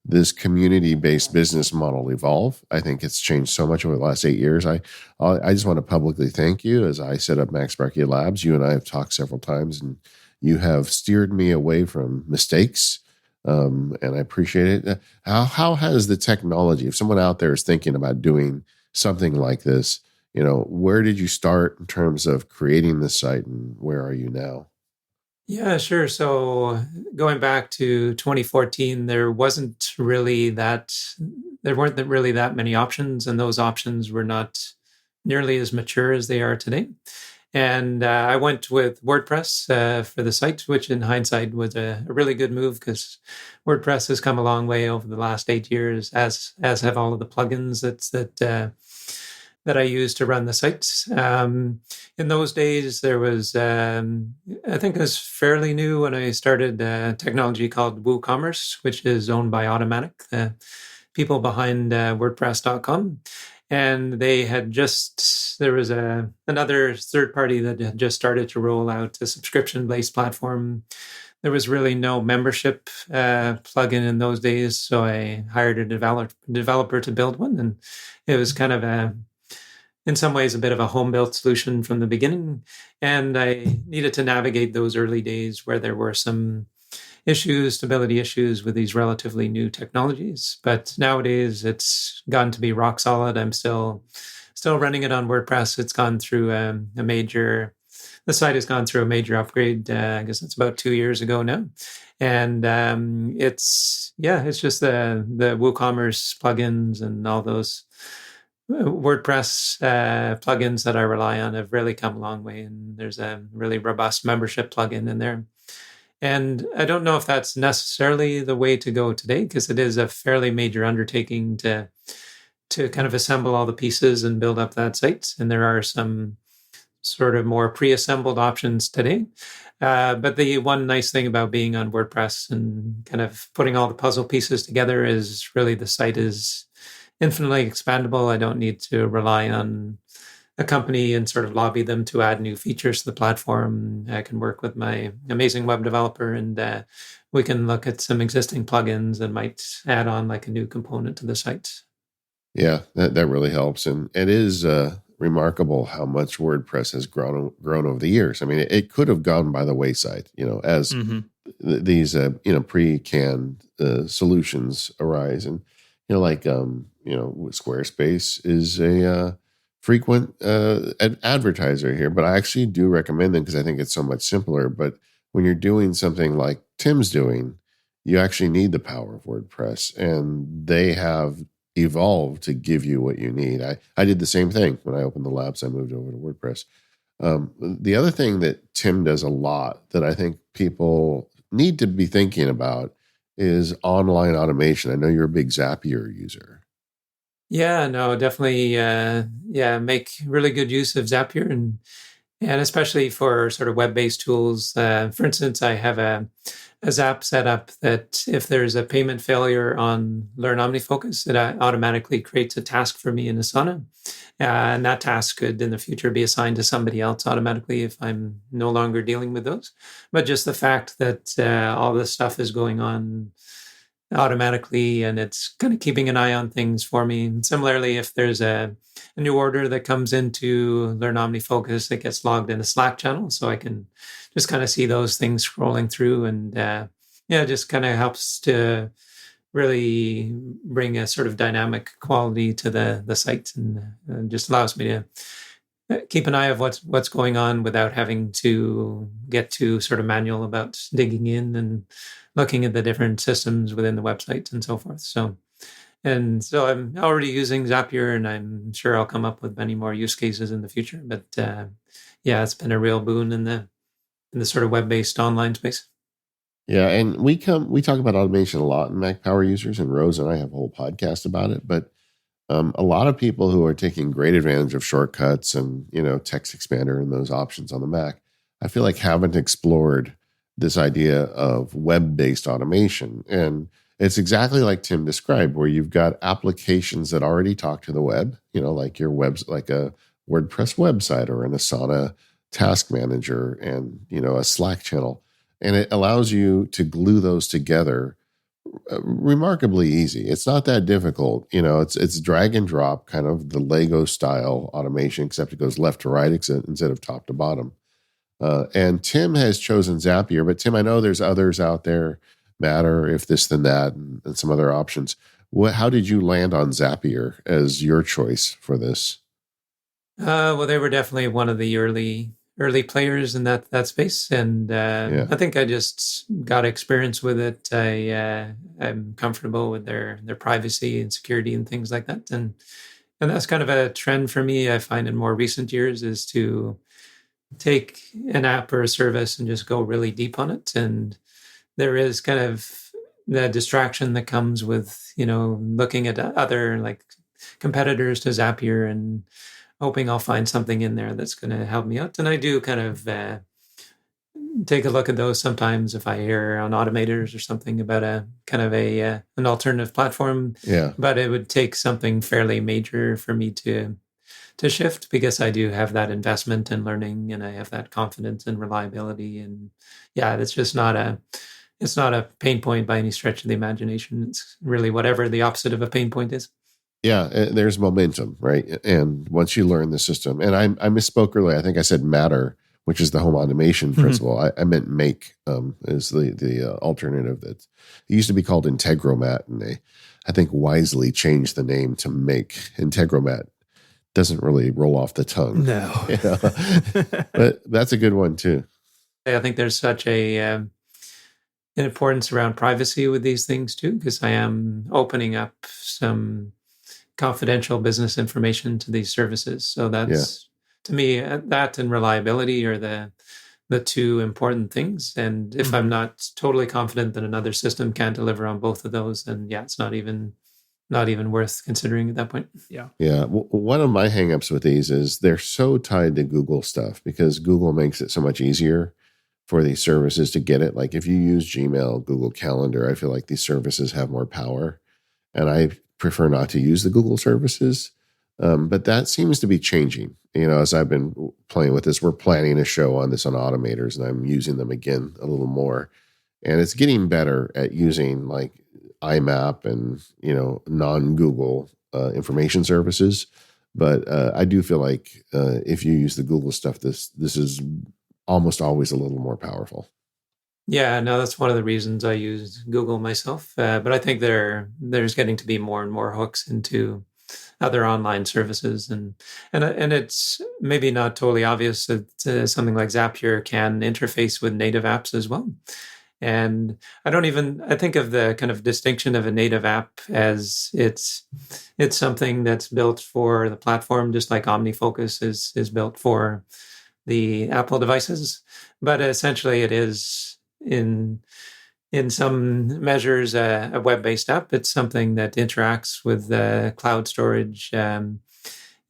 this community-based business model evolve. I think it's changed so much over the last 8 years. I just want to publicly thank you as I set up Max Sparky Labs. You and I have talked several times, and you have steered me away from mistakes, and I appreciate it. How has the technology, if someone out there is thinking about doing something like this, where did you start in terms of creating this site, and where are you now? Yeah, sure. So going back to 2014, there weren't really that many options, and those options were not nearly as mature as they are today. And I went with WordPress for the site, which in hindsight was a really good move because WordPress has come a long way over the last 8 years, as have all of the plugins that I use to run the site. In those days, there was, I think it was fairly new when I started technology called WooCommerce, which is owned by Automatic, the people behind WordPress.com. And there was another third party that had just started to roll out a subscription-based platform. There was really no membership plugin in those days, so I hired a developer to build one, and it was kind of in some ways a bit of a home-built solution from the beginning. And I needed to navigate those early days where there were some stability issues with these relatively new technologies. But nowadays it's gotten to be rock solid. I'm still running it on WordPress. It's gone through the site has gone through a major upgrade. I guess it's about 2 years ago now. And it's just the WooCommerce plugins and all those WordPress plugins that I rely on have really come a long way. And there's a really robust membership plugin in there. And I don't know if that's necessarily the way to go today, because it is a fairly major undertaking to kind of assemble all the pieces and build up that site. And there are some sort of more pre-assembled options today. But the one nice thing about being on WordPress and kind of putting all the puzzle pieces together is really the site is infinitely expandable. I don't need to rely on a company and sort of lobby them to add new features to the platform. I can work with my amazing web developer, and we can look at some existing plugins and might add on like a new component to the site. Yeah, that really helps. And it is remarkable how much WordPress has grown over the years. I mean, it could have gone by the wayside, as these, pre-canned solutions arise. And, Squarespace is a frequent advertiser here, but I actually do recommend them because I think it's so much simpler. But when you're doing something like Tim's doing, you actually need the power of WordPress, and they have evolved to give you what you need. I did the same thing when I opened the labs. I moved over to WordPress. The other thing that Tim does a lot that I think people need to be thinking about is online automation. I know you're a big Zapier user. Yeah, no, definitely. Make really good use of Zapier, and especially for sort of web-based tools. For instance, I have a Zap set up that if there's a payment failure on Learn OmniFocus, it automatically creates a task for me in Asana. And that task could in the future be assigned to somebody else automatically if I'm no longer dealing with those. But just the fact that all this stuff is going on automatically and it's kind of keeping an eye on things for me. And similarly, if there's a new order that comes into Learn OmniFocus, it gets logged in a Slack channel, so I can just kind of see those things scrolling through, and just kind of helps to really bring a sort of dynamic quality to the site, and just allows me to keep an eye of what's going on without having to get too sort of manual about digging in and looking at the different systems within the website and so forth. So I'm already using Zapier, and I'm sure I'll come up with many more use cases in the future. But it's been a real boon in the sort of web-based online space. Yeah, and we talk about automation a lot in Mac Power Users, and Rose and I have a whole podcast about it. But a lot of people who are taking great advantage of shortcuts and text expander and those options on the Mac, I feel like haven't explored this idea of web-based automation. And it's exactly like Tim described, where you've got applications that already talk to the web, like your webs, like a WordPress website or an Asana task manager and, a Slack channel. And it allows you to glue those together remarkably easy. It's not that difficult. It's drag and drop, kind of the Lego style automation, except it goes left to right instead of top to bottom. And Tim has chosen Zapier, but Tim, I know there's others out there, Matter, If This Then That, and some other options. How did you land on Zapier as your choice for this? Well, they were definitely one of the early players in that space, and I think I just got experience with it. I'm comfortable with their privacy and security and things like that, and that's kind of a trend for me. I find in more recent years is to take an app or a service and just go really deep on it. And there is kind of the distraction that comes with, looking at other like competitors to Zapier and hoping I'll find something in there that's going to help me out. And I do kind of take a look at those sometimes if I hear on Automators or something about a kind of an alternative platform. Yeah. But it would take something fairly major for me to shift, because I do have that investment in learning and I have that confidence and reliability. And it's just not a pain point by any stretch of the imagination. It's really whatever the opposite of a pain point is. Yeah, there's momentum, right? And once you learn the system, and I misspoke earlier. I think I said Matter, which is the home automation principle. I meant Make is the alternative. That it used to be called Integromat, and they, I think, wisely changed the name to Make. Integromat doesn't really roll off the tongue. No. But that's a good one too. I think there's such an importance around privacy with these things too, because I am opening up some confidential business information to these services. So that's, to me, that and reliability are the two important things. And if I'm not totally confident that another system can deliver on both of those, then it's not even worth considering at that point. Yeah. Yeah. One of my hangups with these is they're so tied to Google stuff, because Google makes it so much easier for these services to get it. Like if you use Gmail, Google Calendar, I feel like these services have more power, and I prefer not to use the Google services. But that seems to be changing. As I've been playing with this, we're planning a show on this on Automators, and I'm using them again a little more. And it's getting better at using like IMAP and, non-Google information services. But I do feel like if you use the Google stuff, this is almost always a little more powerful. Yeah, no, that's one of the reasons I use Google myself. But I think there's getting to be more and more hooks into other online services, and it's maybe not totally obvious that something like Zapier can interface with native apps as well. And I think of the kind of distinction of a native app as it's something that's built for the platform, just like OmniFocus is built for the Apple devices. But essentially it is in some measures a web-based app. It's something that interacts with cloud storage.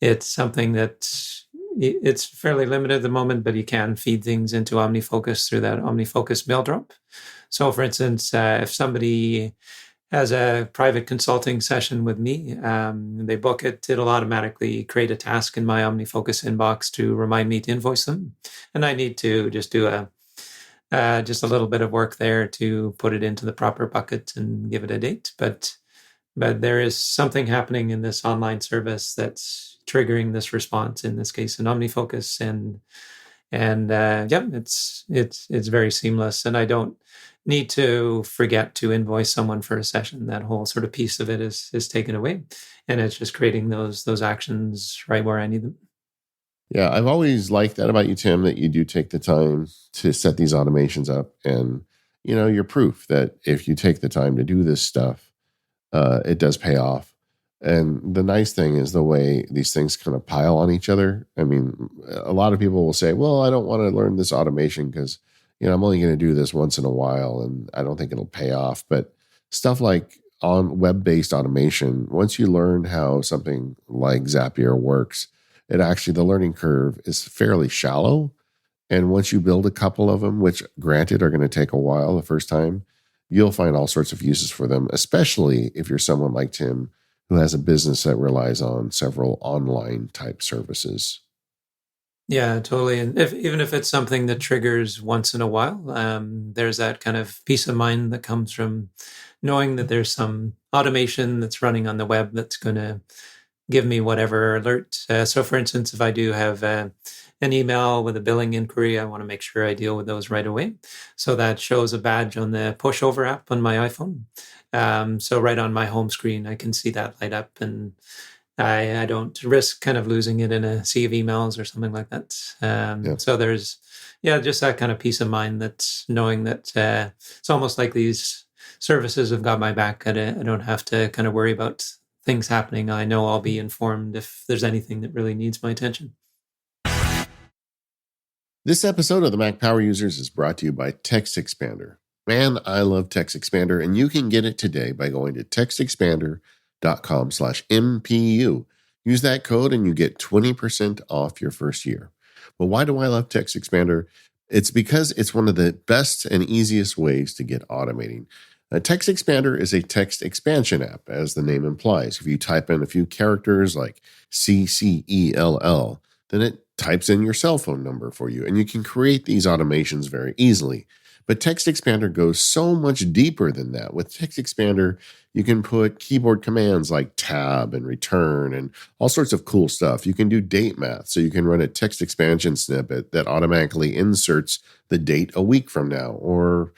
It's something that it's fairly limited at the moment, but you can feed things into OmniFocus through that OmniFocus mail drop. So for instance, if somebody has a private consulting session with me, they book it, it'll automatically create a task in my OmniFocus inbox to remind me to invoice them. And I need to just do just a little bit of work there to put it into the proper bucket and give it a date. But there is something happening in this online service that's triggering this response, in this case in OmniFocus, and it's very seamless, and I don't need to forget to invoice someone for a session. That whole sort of piece of it is taken away, and it's just creating those actions right where I need them. Yeah, I've always liked that about you, Tim, that you do take the time to set these automations up, and you're proof that if you take the time to do this stuff, it does pay off. And the nice thing is the way these things kind of pile on each other. I mean, a lot of people will say, well, I don't want to learn this automation because, I'm only going to do this once in a while and I don't think it'll pay off. But stuff like on web-based automation, once you learn how something like Zapier works, the learning curve is fairly shallow. And once you build a couple of them, which granted are going to take a while the first time, you'll find all sorts of uses for them, especially if you're someone like Tim who has a business that relies on several online type services. Yeah, totally. And even if it's something that triggers once in a while, there's that kind of peace of mind that comes from knowing that there's some automation that's running on the web that's going to give me whatever alert. So, for instance, if I do have an email with a billing inquiry, I want to make sure I deal with those right away. So that shows a badge on the pushover app on my iPhone. So right on my home screen, I can see that light up, and I don't risk kind of losing it in a sea of emails or something like that. Yeah. So there's, yeah, just that kind of peace of mind that knowing that it's almost like these services have got my back. I don't have to kind of worry about things happening. I know I'll be informed if there's anything that really needs my attention. This episode of the Mac Power Users is brought to you by Text Expander. Man, I love Text Expander, and you can get it today by going to textexpander.com/MPU. Use that code and you get 20% off your first year. But why do I love Text Expander? It's because it's one of the best and easiest ways to get automating. Text Expander is a text expansion app, as the name implies. If you type in a few characters like CCELL, then it types in your cell phone number for you, and you can create these automations very easily. But Text Expander goes so much deeper than that. With Text Expander, you can put keyboard commands like tab and return and all sorts of cool stuff. You can do date math, so you can run a text expansion snippet that automatically inserts the date a week from now or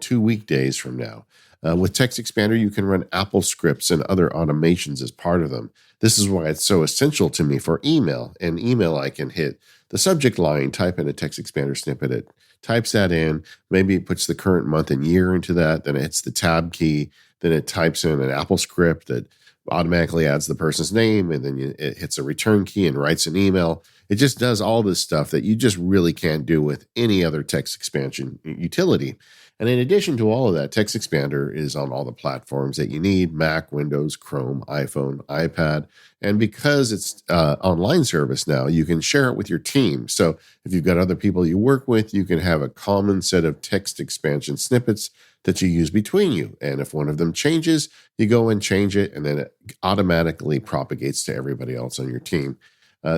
2 weekdays from now. With Text Expander, you can run Apple scripts and other automations as part of them. This is why it's so essential to me for email. In email, I can hit the subject line, type in a Text Expander snippet. It types that in. Maybe it puts the current month and year into that. Then it hits the tab key. Then it types in an Apple script that automatically adds the person's name. And then it hits a return key and writes an email. It just does all this stuff that you just really can't do with any other text expansion utility. And in addition to all of that, Text Expander is on all the platforms that you need: Mac, Windows, Chrome, iPhone, iPad. And because it's online service now, you can share it with your team. So if you've got other people you work with, you can have a common set of text expansion snippets that you use between you. And if one of them changes, you go and change it, and then it automatically propagates to everybody else on your team.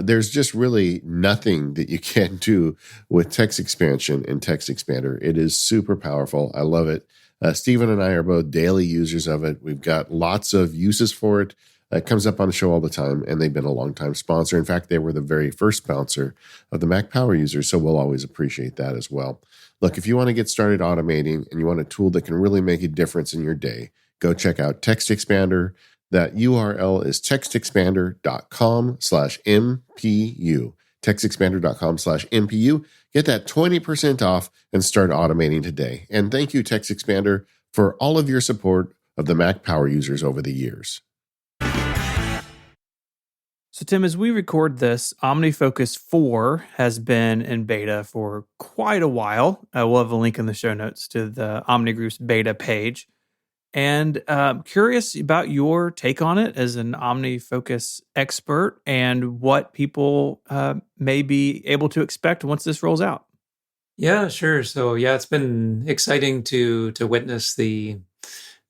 There's just really nothing that you can't do with text expansion and Text Expander. It is super powerful. I love it. Stephen and I are both daily users of it. We've got lots of uses for it. It comes up on the show all the time, and they've been a long-time sponsor. In fact, they were the very first sponsor of the Mac Power Users, so we'll always appreciate that as well. Look, if you want to get started automating and you want a tool that can really make a difference in your day, go check out Text Expander. That URL is textexpander.com/MPU. Textexpander.com/MPU. Get that 20% off and start automating today. And thank you, Text Expander, for all of your support of the Mac Power Users over the years. So, Tim, as we record this, OmniFocus 4 has been in beta for quite a while. We'll have a link in the show notes to the Omni Group's beta page. And curious about your take on it as an OmniFocus expert and what people may be able to expect once this rolls out. Yeah, sure. So yeah, it's been exciting to witness the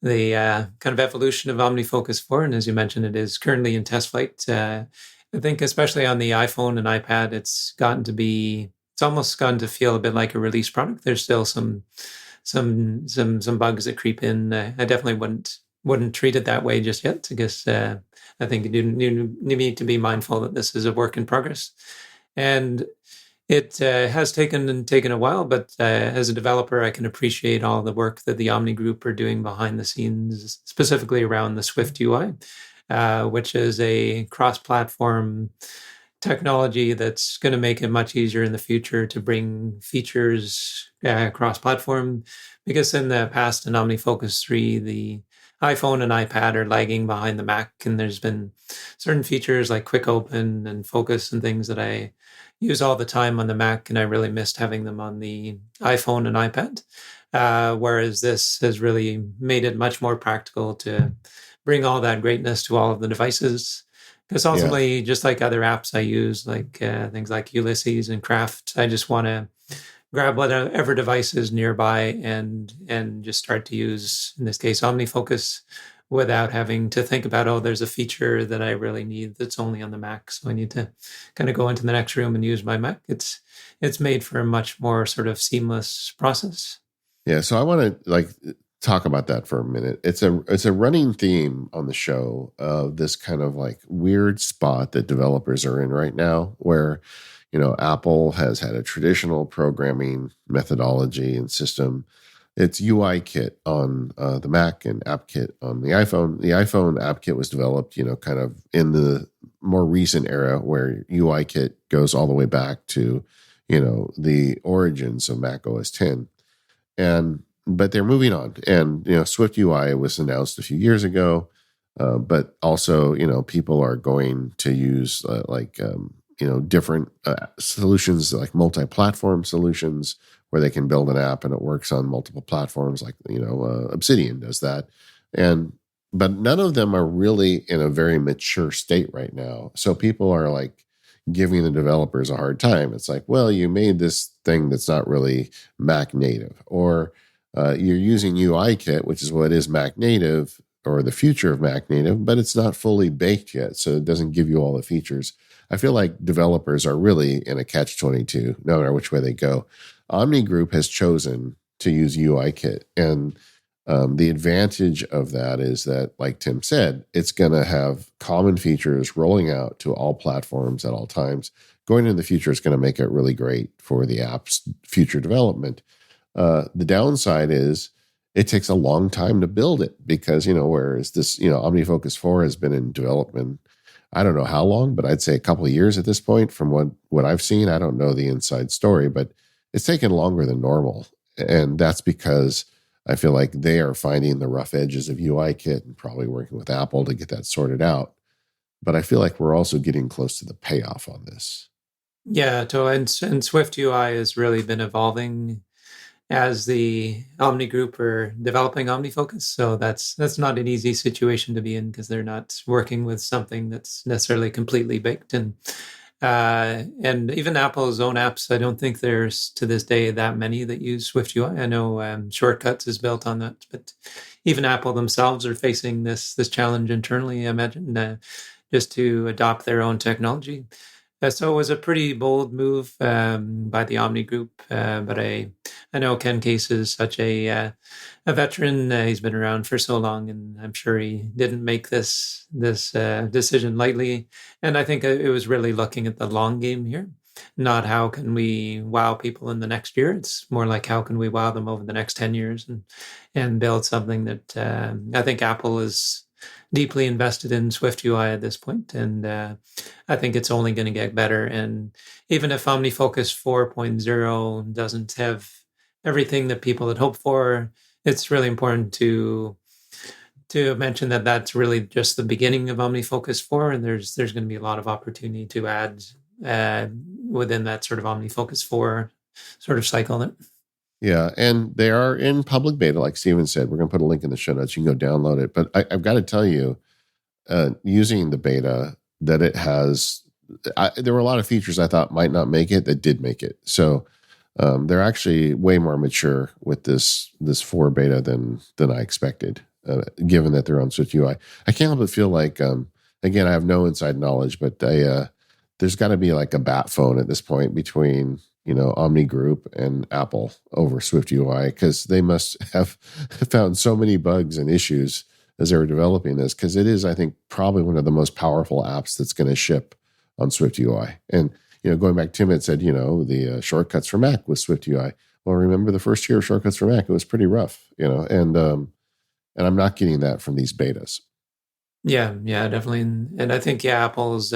kind of evolution of OmniFocus 4. And as you mentioned, it is currently in test flight. I think especially on the iPhone and iPad, it's almost gotten to feel a bit like a release product. There's still some bugs that creep in. I definitely wouldn't treat it that way just yet. I guess I think you need to be mindful that this is a work in progress, and it has taken a while. But as a developer, I can appreciate all the work that the Omni Group are doing behind the scenes, specifically around the Swift UI, which is a cross-platform technology that's going to make it much easier in the future to bring features cross-platform, because in the past in OmniFocus 3, the iPhone and iPad are lagging behind the Mac, and there's been certain features like quick open and focus and things that I use all the time on the Mac, and I really missed having them on the iPhone and iPad. Whereas this has really made it much more practical to bring all that greatness to all of the devices. Because Yeah. ultimately, just like other apps I use, like things like Ulysses and Craft, I just want to grab whatever device is nearby and just start to use, in this case, OmniFocus, without having to think about, oh, there's a feature that I really need that's only on the Mac, so I need to kind of go into the next room and use my Mac. It's made for a much more sort of seamless process. Yeah, so I want to talk about that for a minute. It's a running theme on the show of this kind of like weird spot that developers are in right now, where Apple has had a traditional programming methodology and system. It's UI Kit on the Mac and App Kit on the iPhone. The iPhone App Kit was developed, kind of in the more recent era where UI Kit goes all the way back to, the origins of Mac OS 10. But they're moving on, and Swift UI was announced a few years ago, but also people are going to use different solutions, like multi-platform solutions where they can build an app and it works on multiple platforms, like Obsidian does that, but none of them are really in a very mature state right now. So people are like giving the developers a hard time. It's like, well, you made this thing that's not really Mac native, or you're using UIKit, which is what is Mac native or the future of Mac native, but it's not fully baked yet, so it doesn't give you all the features. I feel like developers are really in a catch-22, no matter which way they go. Omni Group has chosen to use UIKit, and the advantage of that is that, like Tim said, it's going to have common features rolling out to all platforms at all times. Going into the future, it's going to make it really great for the app's future development. The downside is it takes a long time to build it because, whereas this, OmniFocus 4 has been in development, I don't know how long, but I'd say a couple of years at this point from what I've seen. I don't know the inside story, but it's taken longer than normal. And that's because I feel like they are finding the rough edges of UIKit and probably working with Apple to get that sorted out. But I feel like we're also getting close to the payoff on this. Yeah, totally. And Swift UI has really been evolving as the Omni Group are developing OmniFocus. So that's not an easy situation to be in because they're not working with something that's necessarily completely baked. And even Apple's own apps, I don't think there's to this day that many that use Swift UI. I know Shortcuts is built on that, but even Apple themselves are facing this challenge internally, I imagine, just to adopt their own technology. So it was a pretty bold move by the Omni Group, but I know Ken Case is such a veteran. He's been around for so long, and I'm sure he didn't make this decision lightly. And I think it was really looking at the long game here, not how can we wow people in the next year. It's more like how can we wow them over the next 10 years and build something that I think Apple is deeply invested in Swift UI at this point, and I think it's only going to get better. And even if OmniFocus 4.0 doesn't have everything that people had hoped for, it's really important to mention that that's really just the beginning of OmniFocus 4, and there's going to be a lot of opportunity to add within that sort of OmniFocus 4 sort of cycle. Yeah, and they are in public beta, like Steven said. We're going to put a link in the show notes. You can go download it. But I've got to tell you, using the beta, that it has, there were a lot of features I thought might not make it that did make it. So they're actually way more mature with this 4 beta than I expected, given that they're on Switch UI. I can't help but feel like, again, I have no inside knowledge, but there's got to be like a bat phone at this point between Omni Group and Apple over Swift UI, because they must have found so many bugs and issues as they were developing this, because it is, I think, probably one of the most powerful apps that's going to ship on Swift UI. And, going back, Tim had said, the shortcuts for Mac with Swift UI. Well, remember the first year of shortcuts for Mac, it was pretty rough, and I'm not getting that from these betas. Yeah, definitely. And I think, Apple's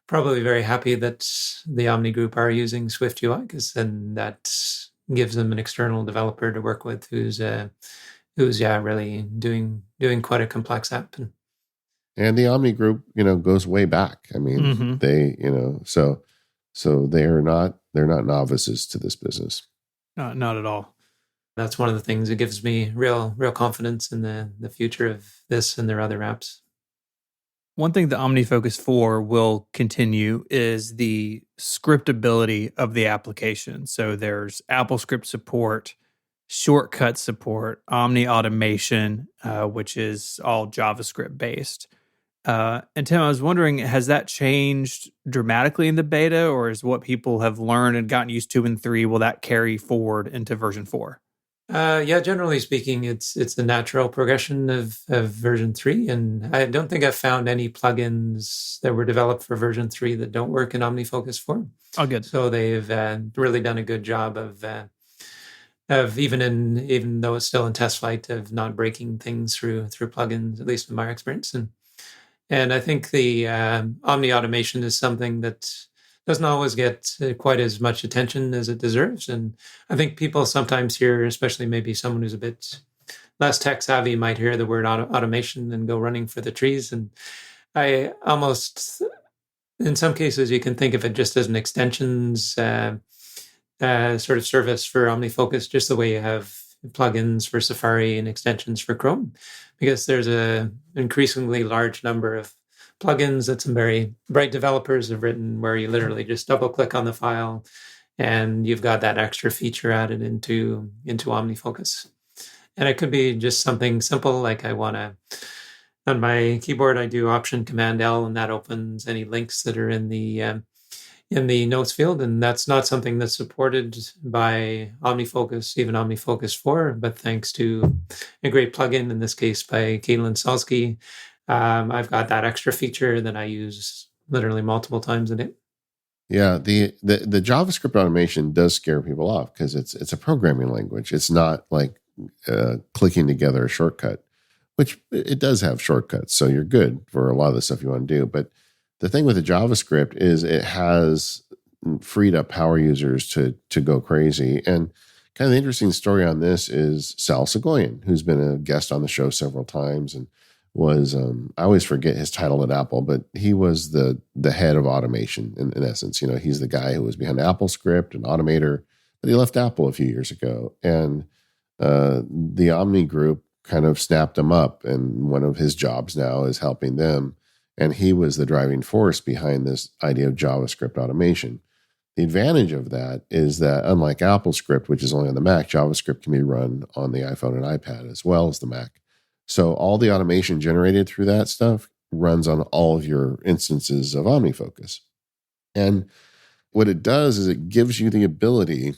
probably very happy that the Omni Group are using Swift UI, because then that gives them an external developer to work with who's really doing quite a complex app. And the Omni Group, goes way back. I mean, they, so they're not novices to this business. Not at all. That's one of the things that gives me real confidence in the future of this and their other apps. One thing the OmniFocus 4 will continue is the scriptability of the application. So there's Apple script support, shortcut support, Omni automation, which is all JavaScript based. And Tim, I was wondering, has that changed dramatically in the beta, or is what people have learned and gotten used to in 3, will that carry forward into version 4? Yeah, generally speaking, it's the natural progression of version 3. And I don't think I've found any plugins that were developed for version 3 that don't work in OmniFocus 4. Oh, good. So they've really done a good job of even though it's still in test flight, of not breaking things through plugins, at least in my experience. And I think the Omni automation is something that doesn't always get quite as much attention as it deserves. And I think people sometimes hear, especially maybe someone who's a bit less tech savvy, might hear the word automation and go running for the trees. And I almost, in some cases, you can think of it just as an extensions sort of service for OmniFocus, just the way you have plugins for Safari and extensions for Chrome, because there's a increasingly large number of plugins that some very bright developers have written where you literally just double click on the file and you've got that extra feature added into OmniFocus. And it could be just something simple, like on my keyboard, I do Option Command L, and that opens any links that are in the notes field. And that's not something that's supported by OmniFocus, even OmniFocus 4, but thanks to a great plugin, in this case by Caitlin Salsky, I've got that extra feature that I use literally multiple times a day. Yeah, the JavaScript automation does scare people off because it's a programming language. It's not like clicking together a shortcut, which it does have shortcuts, so you're good for a lot of the stuff you want to do. But the thing with the JavaScript is it has freed up power users to go crazy. And kind of the interesting story on this is Sal Segoyan, who's been a guest on the show several times and was, I always forget his title at Apple, but he was the head of automation in essence. He's the guy who was behind AppleScript, an automator, but he left Apple a few years ago. And the Omni group kind of snapped him up, and one of his jobs now is helping them. And he was the driving force behind this idea of JavaScript automation. The advantage of that is that unlike AppleScript, which is only on the Mac, JavaScript can be run on the iPhone and iPad as well as the Mac. So all the automation generated through that stuff runs on all of your instances of OmniFocus. And what it does is it gives you the ability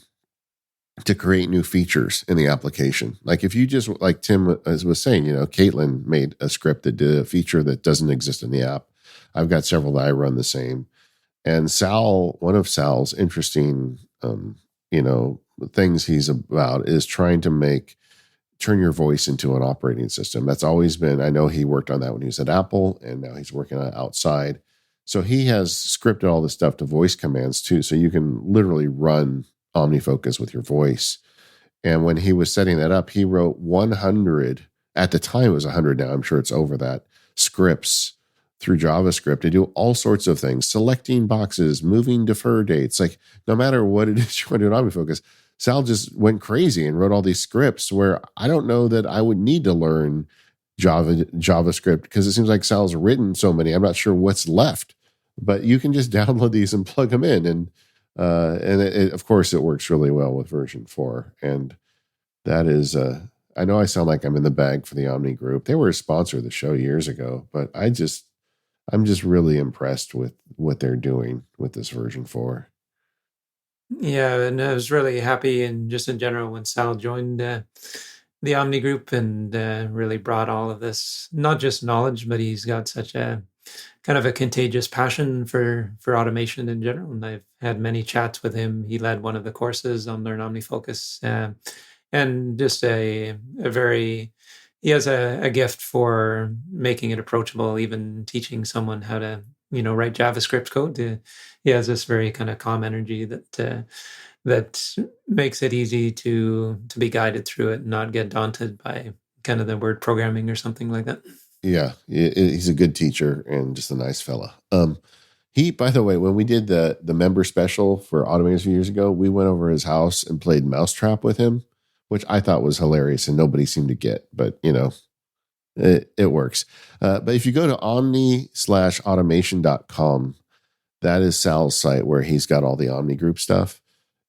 to create new features in the application. Like if you just, like Tim was saying, Caitlin made a script that did a feature that doesn't exist in the app. I've got several that I run the same. And Sal, one of Sal's interesting, things he's about is trying to turn your voice into an operating system. That's always been, I know he worked on that when he was at Apple, and now he's working on it outside. So he has scripted all this stuff to voice commands too. So you can literally run OmniFocus with your voice. And when he was setting that up, he wrote 100, at the time it was 100, now I'm sure it's over that, scripts through JavaScript to do all sorts of things, selecting boxes, moving defer dates. Like no matter what it is you want to do in OmniFocus, Sal just went crazy and wrote all these scripts where I don't know that I would need to learn JavaScript because it seems like Sal's written so many. I'm not sure what's left, but you can just download these and plug them in. And of course, it works really well with version 4. And that is, I know I sound like I'm in the bag for the Omni group. They were a sponsor of the show years ago, but I'm just really impressed with what they're doing with this version 4. Yeah, and I was really happy, and just in general, when Sal joined the Omni group and really brought all of this, not just knowledge, but he's got such a kind of a contagious passion for automation in general. And I've had many chats with him. He led one of the courses on Learn OmniFocus, and just he has a gift for making it approachable, even teaching someone how to, write JavaScript code. He has this very kind of calm energy that makes it easy to be guided through it and not get daunted by kind of the word programming or something like that. Yeah, he's a good teacher and just a nice fella. He, by the way, when we did the member special for Automators a few years ago, we went over his house and played Mousetrap with him, which I thought was hilarious and nobody seemed to get. But, It works. But if you go to omni/automation.com, that is Sal's site where he's got all the Omni Group stuff.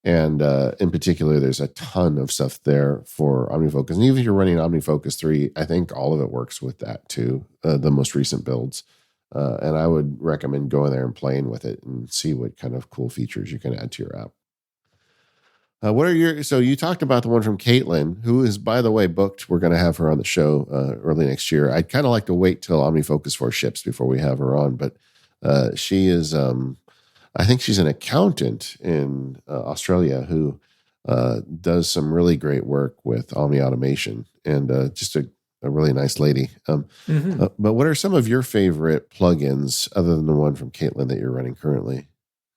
And in particular, there's a ton of stuff there for OmniFocus. And even if you're running OmniFocus 3, I think all of it works with that too, the most recent builds. And I would recommend going there and playing with it and see what kind of cool features you can add to your app. So you talked about the one from Caitlin, who is, by the way, booked. We're going to have her on the show early next year. I'd kind of like to wait till OmniFocus 4 ships before we have her on, but she is, I think she's an accountant in Australia who does some really great work with Omni Automation, and just a really nice lady. But what are some of your favorite plugins other than the one from Caitlin that you're running currently?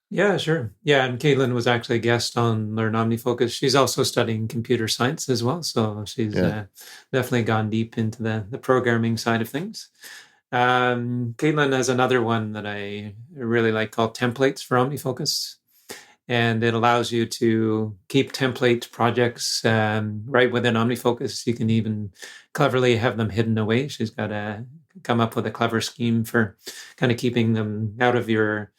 Yeah, sure. Yeah, and Caitlin was actually a guest on Learn OmniFocus. She's also studying computer science as well, so she's definitely gone deep into the programming side of things. Caitlin has another one that I really like called Templates for OmniFocus, and it allows you to keep template projects right within OmniFocus. You can even cleverly have them hidden away. She's got to come up with a clever scheme for kind of keeping them out of your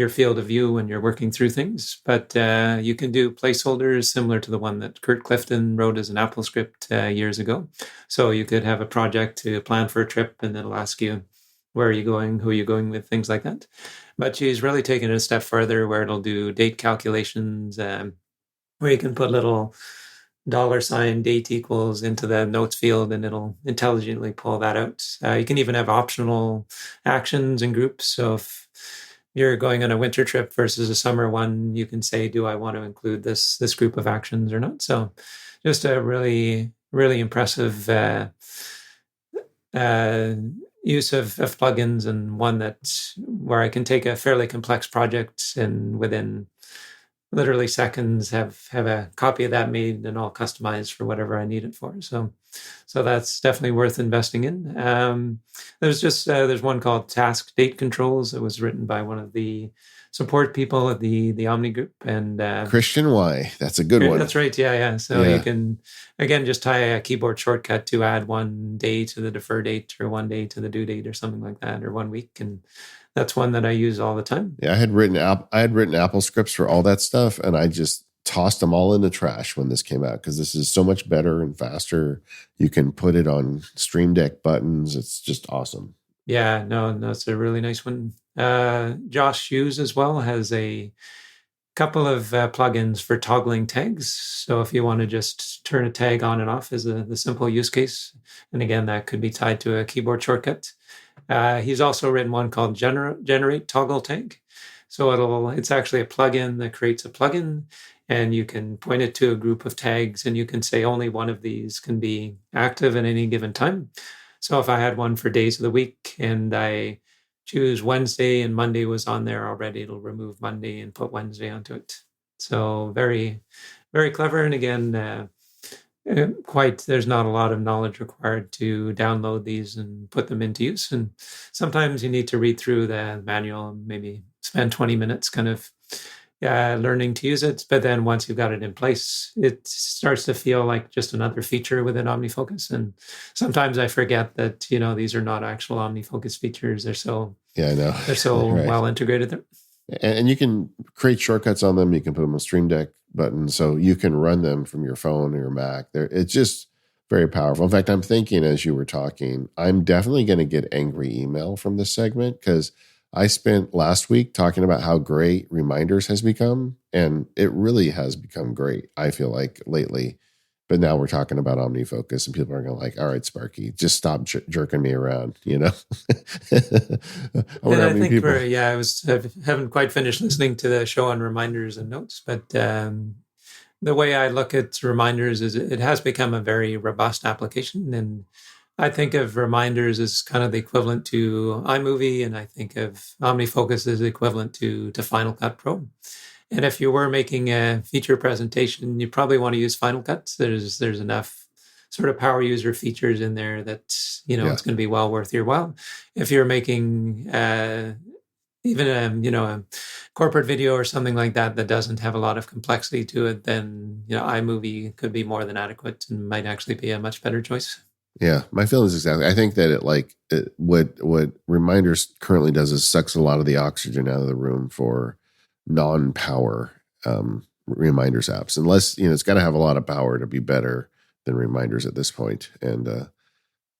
field of view when you're working through things. But you can do placeholders similar to the one that Kurt Clifton wrote as an Apple script years ago. So you could have a project to plan for a trip, and it'll ask you, where are you going, who are you going with, things like that. But she's really taken it a step further, where it'll do date calculations, where you can put little $ date equals into the notes field, and it'll intelligently pull that out. You can even have optional actions and groups. So if you're going on a winter trip versus a summer one, you can say, do I want to include this group of actions or not? So just a really, really impressive use of plugins, and one where I can take a fairly complex project and within literally seconds have a copy of that made and all customized for whatever I need it for. So that's definitely worth investing in. There's one called Task Date Controls. It was written by one of the support people at the Omni Group, and Christian Y. That's a good one. That's right. Yeah. So you can again just tie a keyboard shortcut to add one day to the defer date, or one day to the due date, or something like that, or 1 week, and that's one that I use all the time. Yeah, I had written Apple scripts for all that stuff, and I just tossed them all in the trash when this came out, because this is so much better and faster. You can put it on Stream Deck buttons. It's just awesome. Yeah, no, it's a really nice one. Josh Hughes as well has a couple of plugins for toggling tags. So if you want to just turn a tag on and off as the simple use case, and again, that could be tied to a keyboard shortcut. He's also written one called Generate Toggle Tag. So it's actually a plugin that creates a plugin, and you can point it to a group of tags, and you can say only one of these can be active at any given time. So if I had one for days of the week and I choose Wednesday and Monday was on there already, it'll remove Monday and put Wednesday onto it. So very, very clever. And again, there's not a lot of knowledge required to download these and put them into use. And sometimes you need to read through the manual and maybe spend 20 minutes kind of learning to use it. But then once you've got it in place, it starts to feel like just another feature within OmniFocus. And sometimes I forget that, these are not actual OmniFocus features. They're so right. Well integrated there. And you can create shortcuts on them. You can put them on Stream Deck buttons, so you can run them from your phone or your Mac. It's just very powerful. In fact, I'm thinking as you were talking, I'm definitely going to get angry email from this segment, because I spent last week talking about how great Reminders has become, and it really has become great, I feel like, lately. But now we're talking about OmniFocus, and people are going to like, all right, Sparky, just stop jerking me around, And I think I haven't quite finished listening to the show on Reminders and Notes, but the way I look at Reminders is it has become a very robust application. And I think of Reminders as kind of the equivalent to iMovie, and I think of OmniFocus as the equivalent to Final Cut Pro. And if you were making a feature presentation, you probably want to use Final Cut. There's enough sort of power user features in there that it's going to be well worth your while. If you're making even a corporate video or something like that doesn't have a lot of complexity to it, then iMovie could be more than adequate and might actually be a much better choice. Yeah, my feelings exactly. I think that what reminders currently does is sucks a lot of the oxygen out of the room for non-power reminders apps. Unless it's got to have a lot of power to be better than reminders at this point, and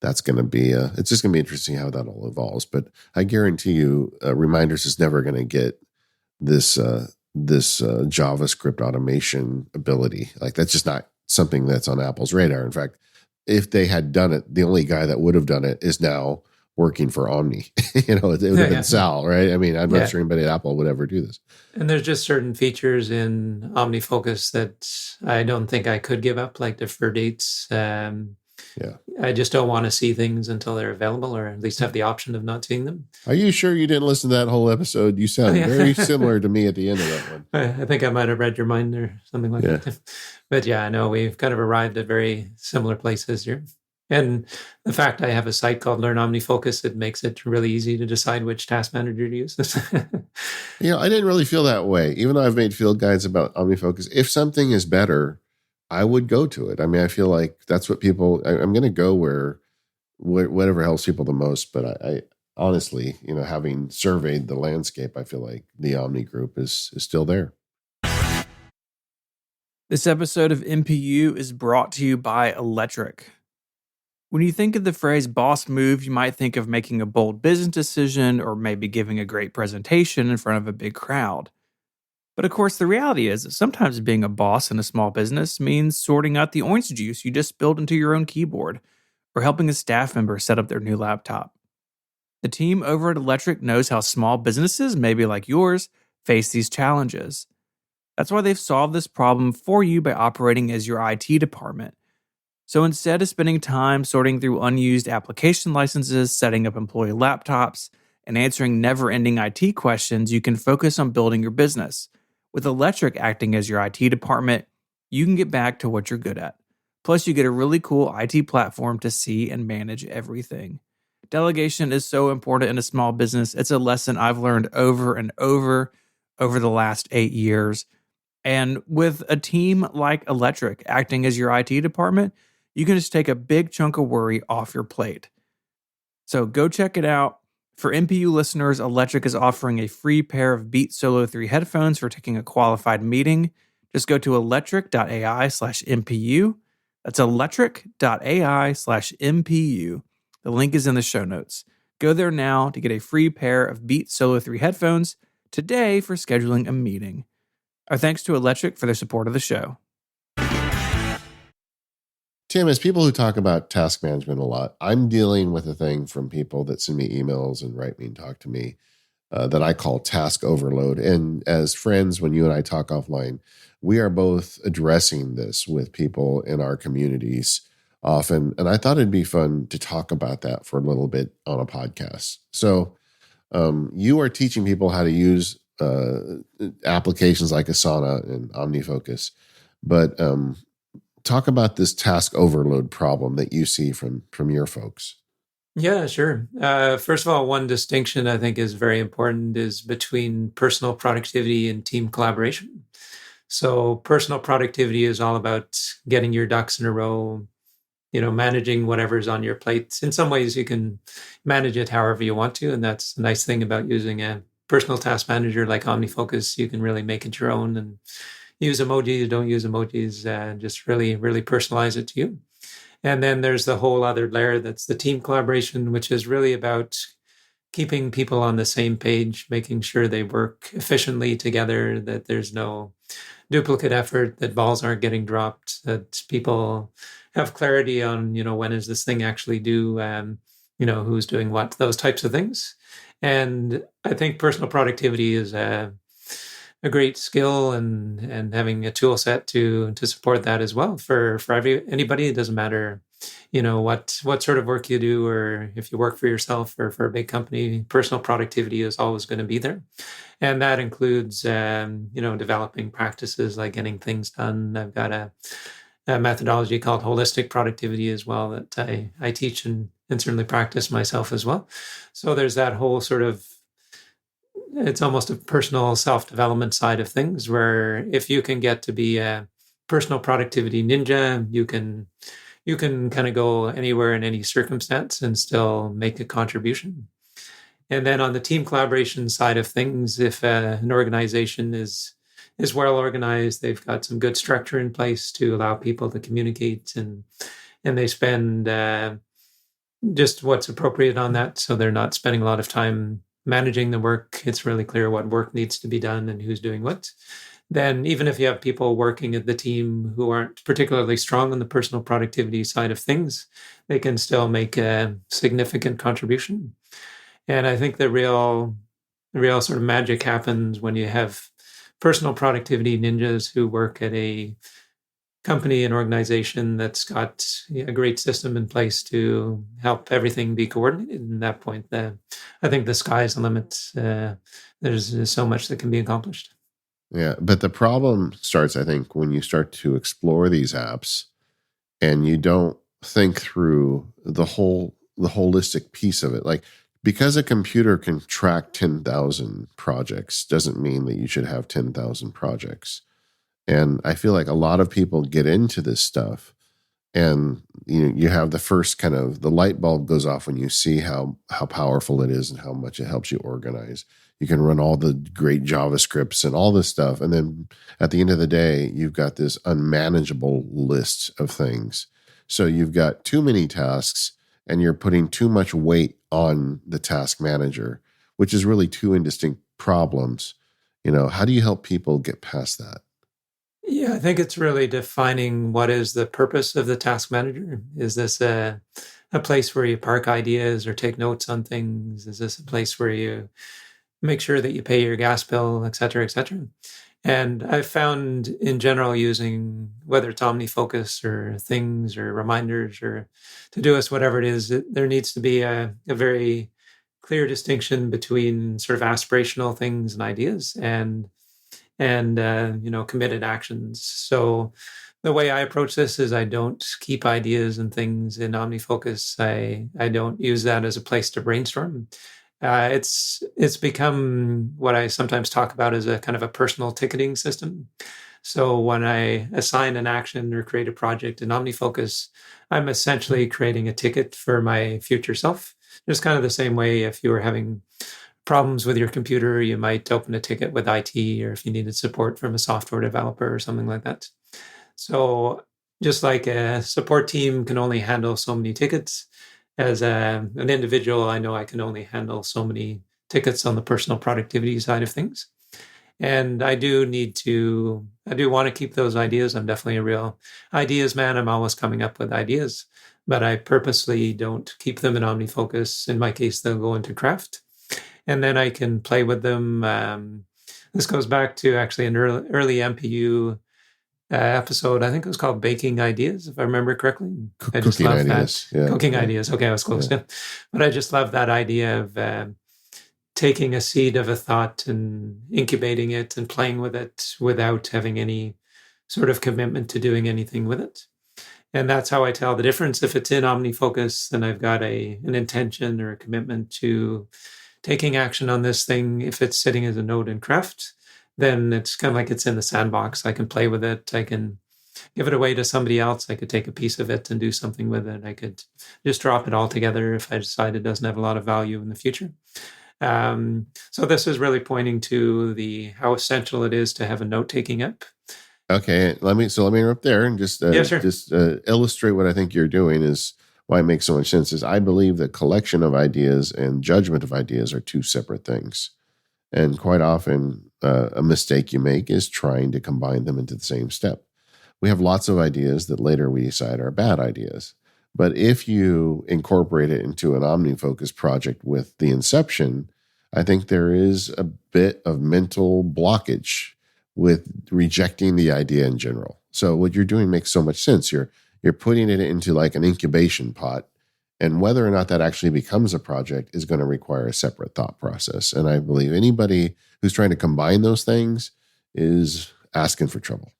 that's going to be it's just going to be interesting how that all evolves. But I guarantee you, reminders is never going to get this JavaScript automation ability. Like that's just not something that's on Apple's radar. In fact, if they had done it, the only guy that would have done it is now working for Omni. It would have been Sal, right? I mean, I'm not sure anybody at Apple would ever do this. And there's just certain features in OmniFocus that I don't think I could give up, like defer dates. I just don't want to see things until they're available, or at least have the option of not seeing them. Are you sure you didn't listen to that whole episode? You sound very similar to me at the end of that one. I think I might have read your mind or something like that. But yeah, I know we've kind of arrived at very similar places here. And the fact I have a site called Learn OmniFocus, it makes it really easy to decide which task manager to use. I didn't really feel that way. Even though I've made field guides about OmniFocus, if something is better, I would go to it. I mean, I feel like that's what I'm going to go where whatever helps people the most. But I honestly, having surveyed the landscape, I feel like the Omni group is still there. This episode of MPU is brought to you by Electric. When you think of the phrase boss move, you might think of making a bold business decision or maybe giving a great presentation in front of a big crowd. But of course, the reality is that sometimes being a boss in a small business means sorting out the orange juice you just spilled into your own keyboard, or helping a staff member set up their new laptop. The team over at Electric knows how small businesses, maybe like yours, face these challenges. That's why they've solved this problem for you by operating as your IT department. So instead of spending time sorting through unused application licenses, setting up employee laptops, and answering never-ending IT questions, you can focus on building your business. With Electric acting as your IT department, you can get back to what you're good at. Plus, you get a really cool IT platform to see and manage everything. Delegation is so important in a small business. It's a lesson I've learned over and over the last 8 years. And with a team like Electric acting as your IT department, you can just take a big chunk of worry off your plate. So go check it out. For MPU listeners, Electric is offering a free pair of Beats Solo 3 headphones for taking a qualified meeting. Just go to electric.ai/MPU. That's electric.ai/MPU. The link is in the show notes. Go there now to get a free pair of Beats Solo 3 headphones today for scheduling a meeting. Our thanks to Electric for their support of the show. Tim, as people who talk about task management a lot, I'm dealing with a thing from people that send me emails and write me and talk to me that I call task overload. And as friends, when you and I talk offline, we are both addressing this with people in our communities often. And I thought it'd be fun to talk about that for a little bit on a podcast. So you are teaching people how to use applications like Asana and OmniFocus, but talk about this task overload problem that you see from your folks. Yeah, sure. First of all, one distinction I think is very important is between personal productivity and team collaboration. So personal productivity is all about getting your ducks in a row, managing whatever's on your plate. In some ways, you can manage it however you want to. And that's the nice thing about using a personal task manager like OmniFocus. You can really make it your own and use emojis, don't use emojis, just really, really personalize it to you. And then there's the whole other layer that's the team collaboration, which is really about keeping people on the same page, making sure they work efficiently together, that there's no duplicate effort, that balls aren't getting dropped, that people have clarity on, when is this thing actually due, who's doing what, those types of things. And I think personal productivity is a great skill and having a tool set to support that as well for anybody. It doesn't matter, what sort of work you do, or if you work for yourself or for a big company, personal productivity is always going to be there. And that includes, developing practices like getting things done. I've got a methodology called holistic productivity as well that I teach and certainly practice myself as well. So there's that whole sort of, it's almost a personal self-development side of things, where if you can get to be a personal productivity ninja, you can you can kind of go anywhere in any circumstance and still make a contribution. And then on the team collaboration side of things, if an organization is well organized, they've got some good structure in place to allow people to communicate, and they spend just what's appropriate on that, so they're not spending a lot of time managing the work. It's really clear what work needs to be done and who's doing what. Then even if you have people working at the team who aren't particularly strong on the personal productivity side of things, they can still make a significant contribution. And I think the real sort of magic happens when you have personal productivity ninjas who work at a company and organization that's got a great system in place to help everything be coordinated. And at that point, I think the sky's the limit. There's so much that can be accomplished. Yeah, but the problem starts, I think, when you start to explore these apps and you don't think through the holistic piece of it. Like, because a computer can track 10,000 projects doesn't mean that you should have 10,000 projects. And I feel like a lot of people get into this stuff, and you have the first kind of the light bulb goes off when you see how powerful it is and how much it helps you organize. You can run all the great JavaScripts and all this stuff, and then at the end of the day, you've got this unmanageable list of things. So you've got too many tasks, and you're putting too much weight on the task manager, which is really two indistinct problems. How do you help people get past that? Yeah, I think it's really defining what is the purpose of the task manager. Is this a place where you park ideas or take notes on things? Is this a place where you make sure that you pay your gas bill, et cetera, et cetera? And I've found in general using, whether it's OmniFocus or things or reminders or Todoist, whatever it is, there needs to be a very clear distinction between sort of aspirational things and ideas and committed actions. So the way I approach this is I don't keep ideas and things in OmniFocus. I don't use that as a place to brainstorm. It's become what I sometimes talk about as a kind of a personal ticketing system. So when I assign an action or create a project in OmniFocus, I'm essentially creating a ticket for my future self. Just kind of the same way if you were having problems with your computer, you might open a ticket with IT, or if you needed support from a software developer or something like that. So just like a support team can only handle so many tickets, as an individual, I know I can only handle so many tickets on the personal productivity side of things. And I do want to keep those ideas. I'm definitely a real ideas man. I'm always coming up with ideas, but I purposely don't keep them in OmniFocus. In my case, they'll go into Craft. And then I can play with them. This goes back to actually an early MPU episode. I think it was called Baking Ideas, if I remember correctly. I just Cooking love ideas. that. Yeah. Cooking ideas. Okay, I was close. Yeah. But I just love that idea of taking a seed of a thought and incubating it and playing with it without having any sort of commitment to doing anything with it. And that's how I tell the difference. If it's in OmniFocus, then I've got an intention or a commitment to taking action on this thing. If it's sitting as a node in Craft, then it's kind of like it's in the sandbox. I can play with it. I can give it away to somebody else. I could take a piece of it and do something with it. I could just drop it all together if I decide it doesn't have a lot of value in the future. So this is really pointing to how essential it is to have a note-taking app. Okay, let me interrupt there and just illustrate what I think you're doing is why it makes so much sense. Is I believe that collection of ideas and judgment of ideas are two separate things, and quite often a mistake you make is trying to combine them into the same step. We have lots of ideas that later we decide are bad ideas, but if you incorporate it into an OmniFocus project with the inception, I think there is a bit of mental blockage with rejecting the idea in general. So what you're doing makes so much sense. You're putting it into like an incubation pot, and whether or not that actually becomes a project is going to require a separate thought process. And I believe anybody who's trying to combine those things is asking for trouble.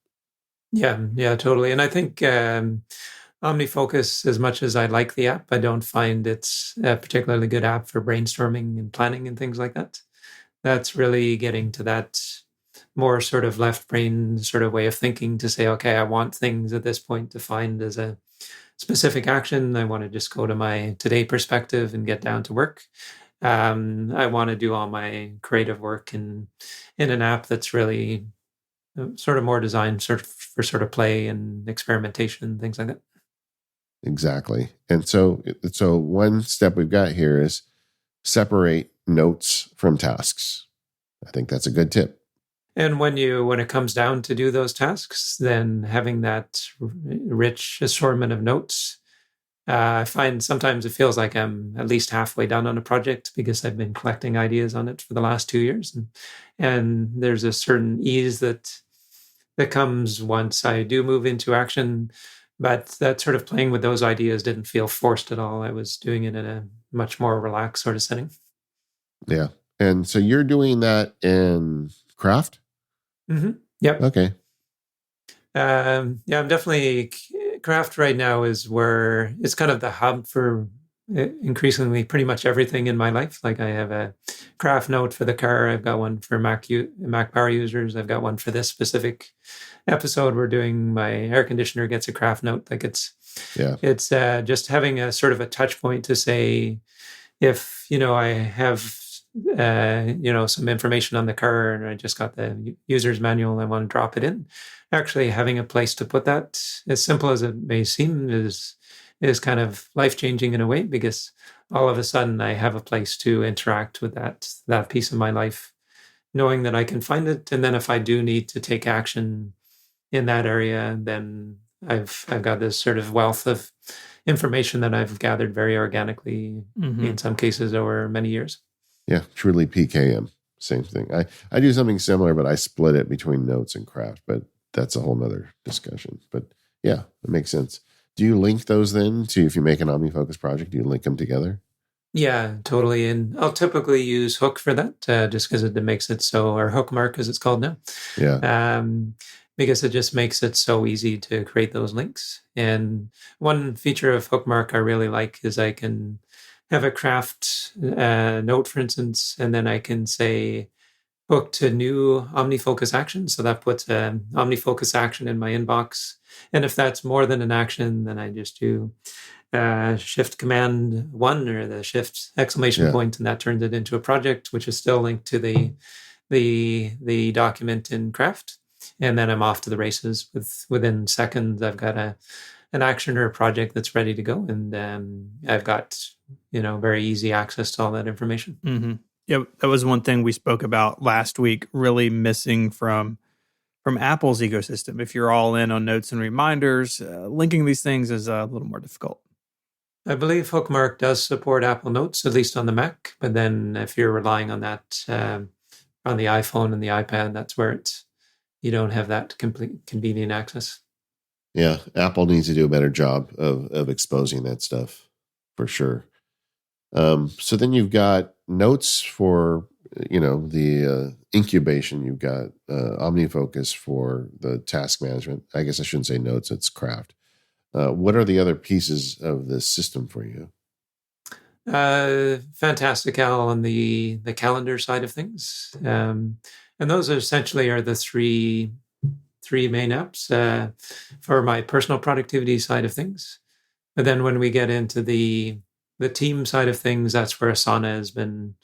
Yeah, totally. And I think OmniFocus, as much as I like the app, I don't find it's a particularly good app for brainstorming and planning and things like that. That's really getting to that more sort of left brain sort of way of thinking to say, okay, I want things at this point defined as a specific action. I want to just go to my today perspective and get down to work. I want to do all my creative work in an app that's really sort of more designed for sort of play and experimentation, things like that. Exactly. And so one step we've got here is separate notes from tasks. I think that's a good tip. And when it comes down to do those tasks, then having that rich assortment of notes, I find sometimes it feels like I'm at least halfway done on a project because I've been collecting ideas on it for the last 2 years, and there's a certain ease that comes once I do move into action. But that sort of playing with those ideas didn't feel forced at all. I was doing it in a much more relaxed sort of setting. Yeah. And so you're doing that in Craft? Mm-hmm. Yep. Okay. I'm definitely Craft right now is where it's kind of the hub for increasingly pretty much everything in my life. Like I have a Craft note for the car. I've got one for Mac power users. I've got one for this specific episode we're doing. My air conditioner gets a Craft note. Like it's just having a sort of a touch point to say, if I have some information on the car and I just got the user's manual and I want to drop it in, actually having a place to put that, as simple as it may seem, is kind of life-changing in a way, because all of a sudden I have a place to interact with that piece of my life, knowing that I can find it. And then if I do need to take action in that area, then I've got this sort of wealth of information that I've gathered very organically, in some cases over many years. Yeah, truly PKM. Same thing. I do something similar, but I split it between notes and Craft, but that's a whole nother discussion. But yeah, it makes sense. Do you link those then to, if you make an OmniFocus project, do you link them together? Yeah, totally. And I'll typically use Hook for that, just because it makes it so, or Hookmark as it's called now. Yeah. Because it just makes it so easy to create those links. And one feature of Hookmark I really like is I can have a Craft note, for instance, and then I can say hook to new OmniFocus action. So that puts an OmniFocus action in my inbox. And if that's more than an action, then I just do Shift Command 1 or the Shift exclamation point, and that turns it into a project, which is still linked to the document in Craft. And then I'm off to the races. Within seconds, I've got an action or a project that's ready to go, and I've got very easy access to all that information. Mm-hmm. Yeah, that was one thing we spoke about last week, really missing from Apple's ecosystem. If you're all in on notes and reminders, linking these things is a little more difficult. I believe Hookmark does support Apple Notes, at least on the Mac. But then if you're relying on that on the iPhone and the iPad, that's where you don't have that complete convenient access. Yeah, Apple needs to do a better job of exposing that stuff, for sure. So then you've got notes for, the incubation. You've got OmniFocus for the task management. I guess I shouldn't say notes, it's Craft. What are the other pieces of this system for you? Fantastical on the calendar side of things. And those essentially are the three main apps for my personal productivity side of things. But then when we get into the team side of things, that's where Asana has been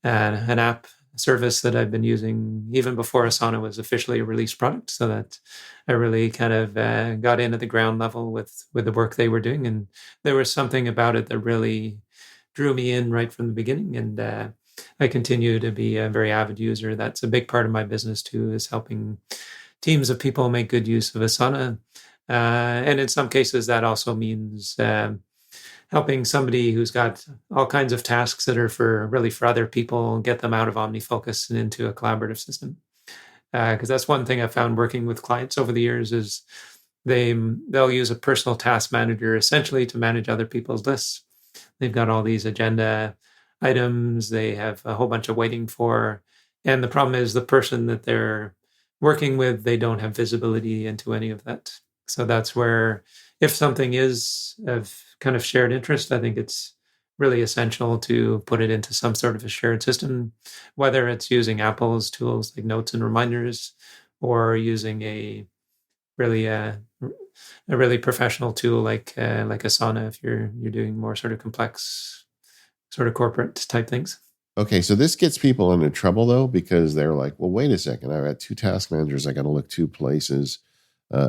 an app service that I've been using even before Asana was officially a released product, so that I really kind of got in at the ground level with the work they were doing. And there was something about it that really drew me in right from the beginning. And I continue to be a very avid user. That's a big part of my business too, is helping teams of people make good use of Asana. And in some cases, that also means helping somebody who's got all kinds of tasks that are for other people, get them out of OmniFocus and into a collaborative system. Because that's one thing I found working with clients over the years is they'll use a personal task manager essentially to manage other people's lists. They've got all these agenda items they have a whole bunch of waiting for. And the problem is the person that they're working with, they don't have visibility into any of that. So that's where, if something is of kind of shared interest, I think it's really essential to put it into some sort of a shared system, whether it's using Apple's tools like Notes and Reminders, or using a really a really professional tool like Asana if you're doing more sort of complex, sort of corporate type things. Okay, so this gets people into trouble though, because they're like, well, wait a second, I've got two task managers, I got to look two places.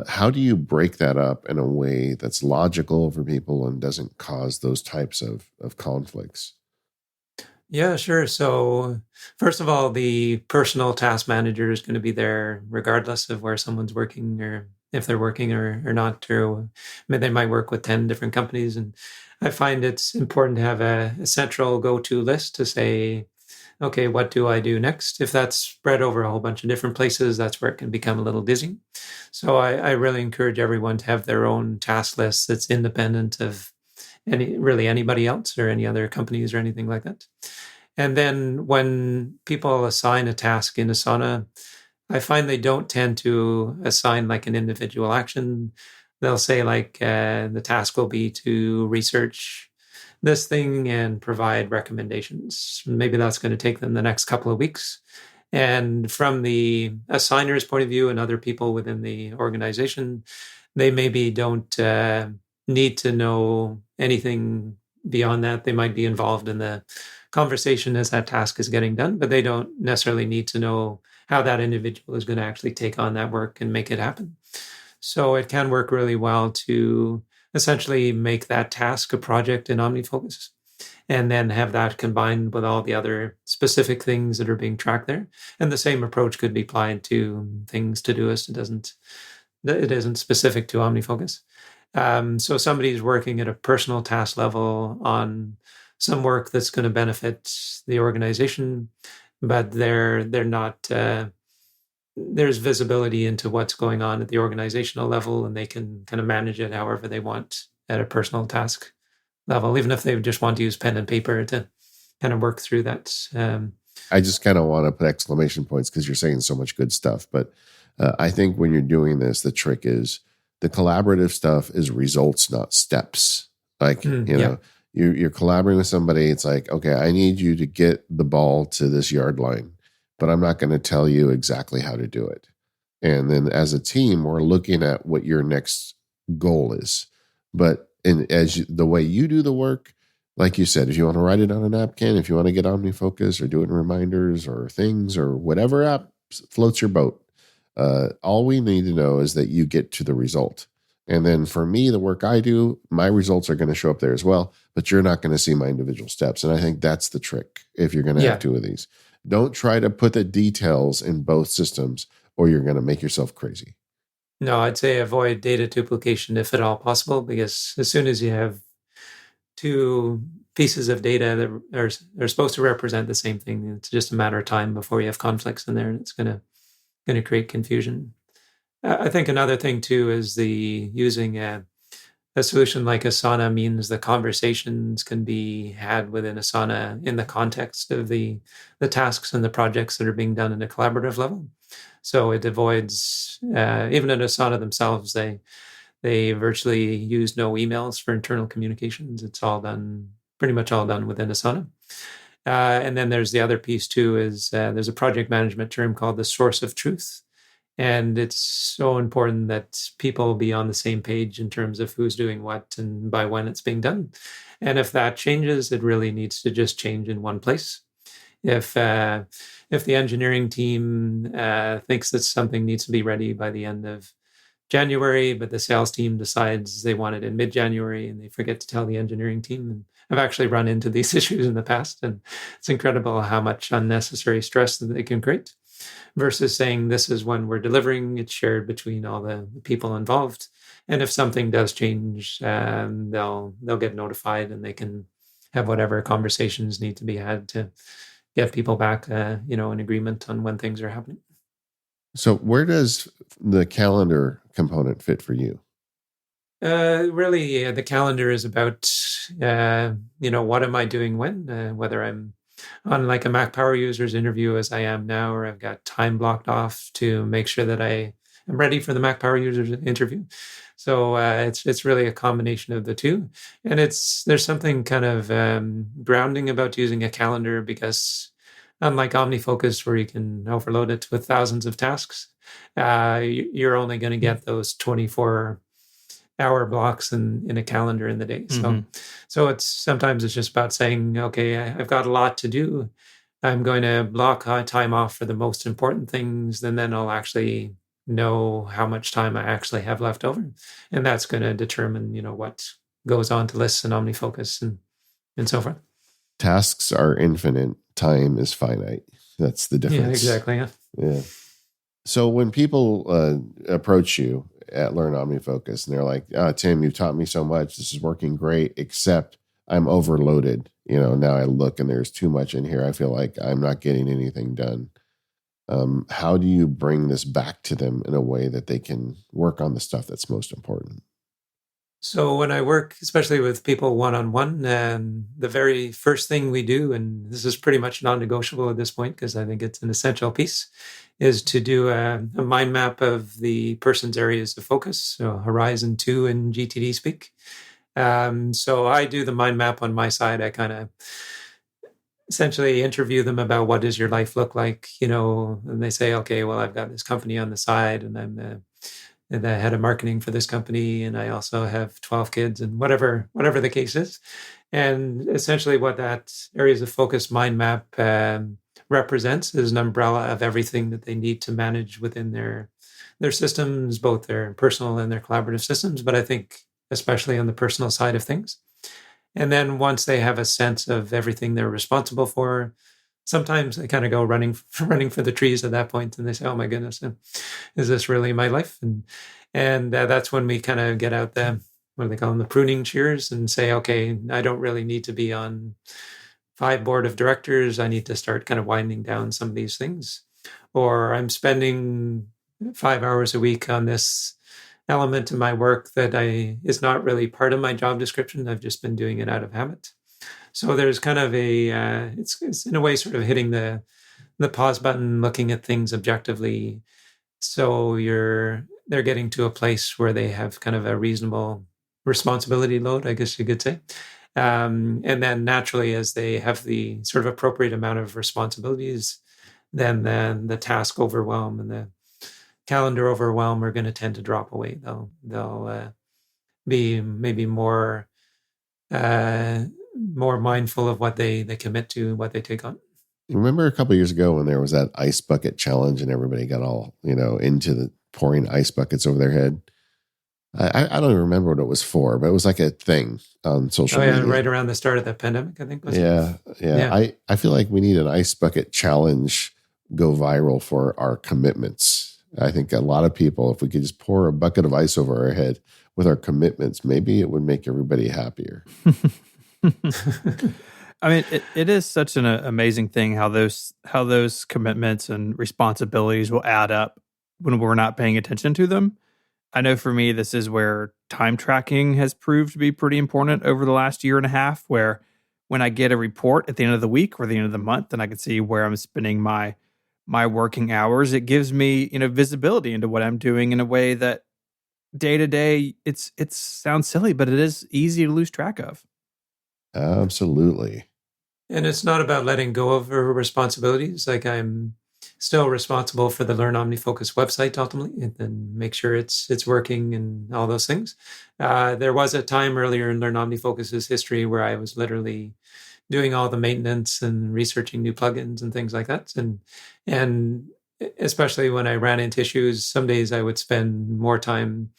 How do you break that up in a way that's logical for people and doesn't cause those types of conflicts? Yeah, sure. So, first of all, the personal task manager is going to be there regardless of where someone's working or if they're working or not. Or I mean, they might work with 10 different companies. And I find it's important to have a central go to list to say, okay, what do I do next? If that's spread over a whole bunch of different places, that's where it can become a little dizzying. So, I really encourage everyone to have their own task list that's independent of anybody else or any other companies or anything like that. And then when people assign a task in Asana, I find they don't tend to assign like an individual action. They'll say like the task will be to research this thing and provide recommendations. Maybe that's going to take them the next couple of weeks. And from the assigner's point of view and other people within the organization, they maybe don't need to know anything beyond that. They might be involved in the conversation as that task is getting done, but they don't necessarily need to know how that individual is going to actually take on that work and make it happen. So it can work really well to essentially make that task a project in OmniFocus and then have that combined with all the other specific things that are being tracked there. And the same approach could be applied to things Todoist. It isn't specific to OmniFocus. So somebody's working at a personal task level on some work that's going to benefit the organization, but they're not. There's visibility into what's going on at the organizational level, and they can kind of manage it however they want at a personal task level, even if they just want to use pen and paper to kind of work through that. I just kind of want to put exclamation points because you're saying so much good stuff. But I think when you're doing this, the trick is the collaborative stuff is results, not steps. Like, know, you're collaborating with somebody. It's like, okay, I need you to get the ball to this yard line, but I'm not going to tell you exactly how to do it. And then as a team, we're looking at what your next goal is. But the way you do the work, like you said, if you want to write it on a napkin, if you want to get OmniFocus or do it in reminders or things or whatever app floats your boat, all we need to know is that you get to the result. And then for me, the work I do, my results are going to show up there as well, but you're not going to see my individual steps. And I think that's the trick if you're going to have two of these. Don't try to put the details in both systems or you're going to make yourself crazy. No, I'd say avoid data duplication if at all possible, because as soon as you have two pieces of data that are supposed to represent the same thing, it's just a matter of time before you have conflicts in there, and it's going to create confusion. I think another thing too is using a solution like Asana means the conversations can be had within Asana in the context of the tasks and the projects that are being done in a collaborative level. So it avoids, even in Asana themselves, they virtually use no emails for internal communications. It's pretty much all done within Asana. And then there's the other piece too, is there's a project management term called the source of truth. And it's so important that people be on the same page in terms of who's doing what and by when it's being done. And if that changes, it really needs to just change in one place. If the engineering team thinks that something needs to be ready by the end of January, but the sales team decides they want it in mid-January and they forget to tell the engineering team. And I've actually run into these issues in the past, and it's incredible how much unnecessary stress that they can create. Versus saying this is when we're delivering, it's shared between all the people involved. And if something does change, they'll get notified and they can have whatever conversations need to be had to get people back, in agreement on when things are happening. So where does the calendar component fit for you? Really, the calendar is about, what am I doing when, whether I'm on like a Mac Power Users interview as I am now, or I've got time blocked off to make sure that I am ready for the Mac Power Users interview. So it's really a combination of the two. And there's something kind of grounding about using a calendar because unlike OmniFocus, where you can overload it with thousands of tasks, you're only going to get those 24 hour blocks in a calendar in the day. So it's sometimes it's just about saying, okay, I've got a lot to do. I'm going to block time off for the most important things, and then I'll actually know how much time I actually have left over, and that's going to determine, what goes on to lists and OmniFocus and so forth. Tasks are infinite. Time is finite. That's the difference. Yeah, exactly. Yeah. So when people approach you at Learn OmniFocus and they're like, Tim, you've taught me so much. This is working great, except I'm overloaded. Now I look and there's too much in here. I feel like I'm not getting anything done. How do you bring this back to them in a way that they can work on the stuff that's most important? So when I work, especially with people one-on-one, the very first thing we do, and this is pretty much non-negotiable at this point because I think it's an essential piece, is to do a mind map of the person's areas of focus, so Horizon 2 in GTD speak. So I do the mind map on my side. I kind of essentially interview them about what does your life look like, and they say, okay, well, I've got this company on the side and I'm the head of marketing for this company, and I also have 12 kids, and whatever the case is. And essentially what that areas of focus mind map represents is an umbrella of everything that they need to manage within their systems, both their personal and their collaborative systems, but I think especially on the personal side of things. And then once they have a sense of everything they're responsible for, sometimes they kind of go running for the trees at that point, and they say, "Oh my goodness, is this really my life?" And that's when we kind of get out the, what do they call them, the pruning shears, and say, "Okay, I don't really need to be on 5 board of directors. I need to start kind of winding down some of these things, or I'm spending 5 hours a week on this element in my work that is not really part of my job description. I've just been doing it out of habit." So there's kind of it's in a way sort of hitting the pause button, looking at things objectively. So they're getting to a place where they have kind of a reasonable responsibility load, I guess you could say. And then naturally, as they have the sort of appropriate amount of responsibilities, then the task overwhelm and the calendar overwhelm are going to tend to drop away. They'll be maybe more mindful of what they commit to, what they take on. Remember a couple of years ago when there was that ice bucket challenge and everybody got all, into the pouring ice buckets over their head? I don't even remember what it was for, but it was like a thing on social media. Right around the start of the pandemic, I think. Yeah. I feel like we need an ice bucket challenge go viral for our commitments. I think a lot of people, if we could just pour a bucket of ice over our head with our commitments, maybe it would make everybody happier. I mean, it is such an amazing thing how those commitments and responsibilities will add up when we're not paying attention to them. I know for me, this is where time tracking has proved to be pretty important over the last year and a half, where when I get a report at the end of the week or the end of the month and I can see where I'm spending my working hours, it gives me, visibility into what I'm doing in a way that day to day, it sounds silly, but it is easy to lose track of. Absolutely. And it's not about letting go of her responsibilities. Like, I'm still responsible for the Learn OmniFocus website ultimately, and then make sure it's working and all those things. There was a time earlier in Learn OmniFocus's history where I was literally doing all the maintenance and researching new plugins and things like that. And especially when I ran into issues, some days I would spend more time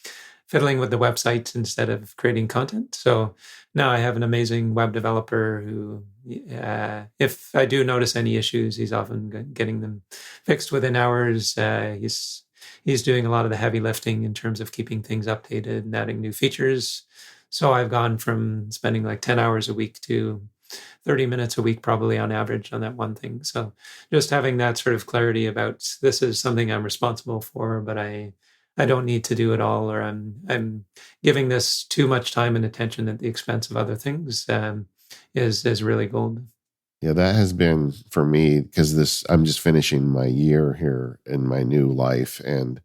fiddling with the website instead of creating content. So now I have an amazing web developer who, if I do notice any issues, he's often getting them fixed within hours. He's doing a lot of the heavy lifting in terms of keeping things updated and adding new features. So I've gone from spending like 10 hours a week to 30 minutes a week, probably on average, on that one thing. So just having that sort of clarity about this is something I'm responsible for, but I don't need to do it all, or I'm giving this too much time and attention at the expense of other things, is really gold. Yeah, that has been for me, because I'm just finishing my year here in my new life, and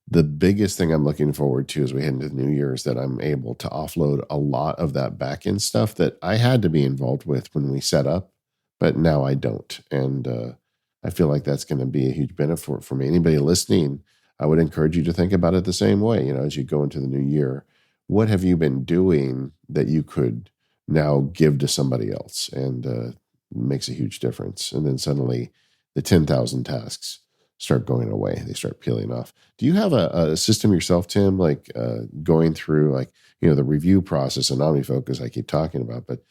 the biggest thing I'm looking forward to as we head into the new year is that I'm able to offload a lot of that back end stuff that I had to be involved with when we set up, but now I don't, and I feel like that's going to be a huge benefit for me. Anybody listening, I would encourage you to think about it the same way. As you go into the new year, what have you been doing that you could now give to somebody else? And makes a huge difference. And then suddenly the 10,000 tasks start going away. They start peeling off. Do you have a system yourself, Tim, like going through like, the review process and OmniFocus I keep talking about, but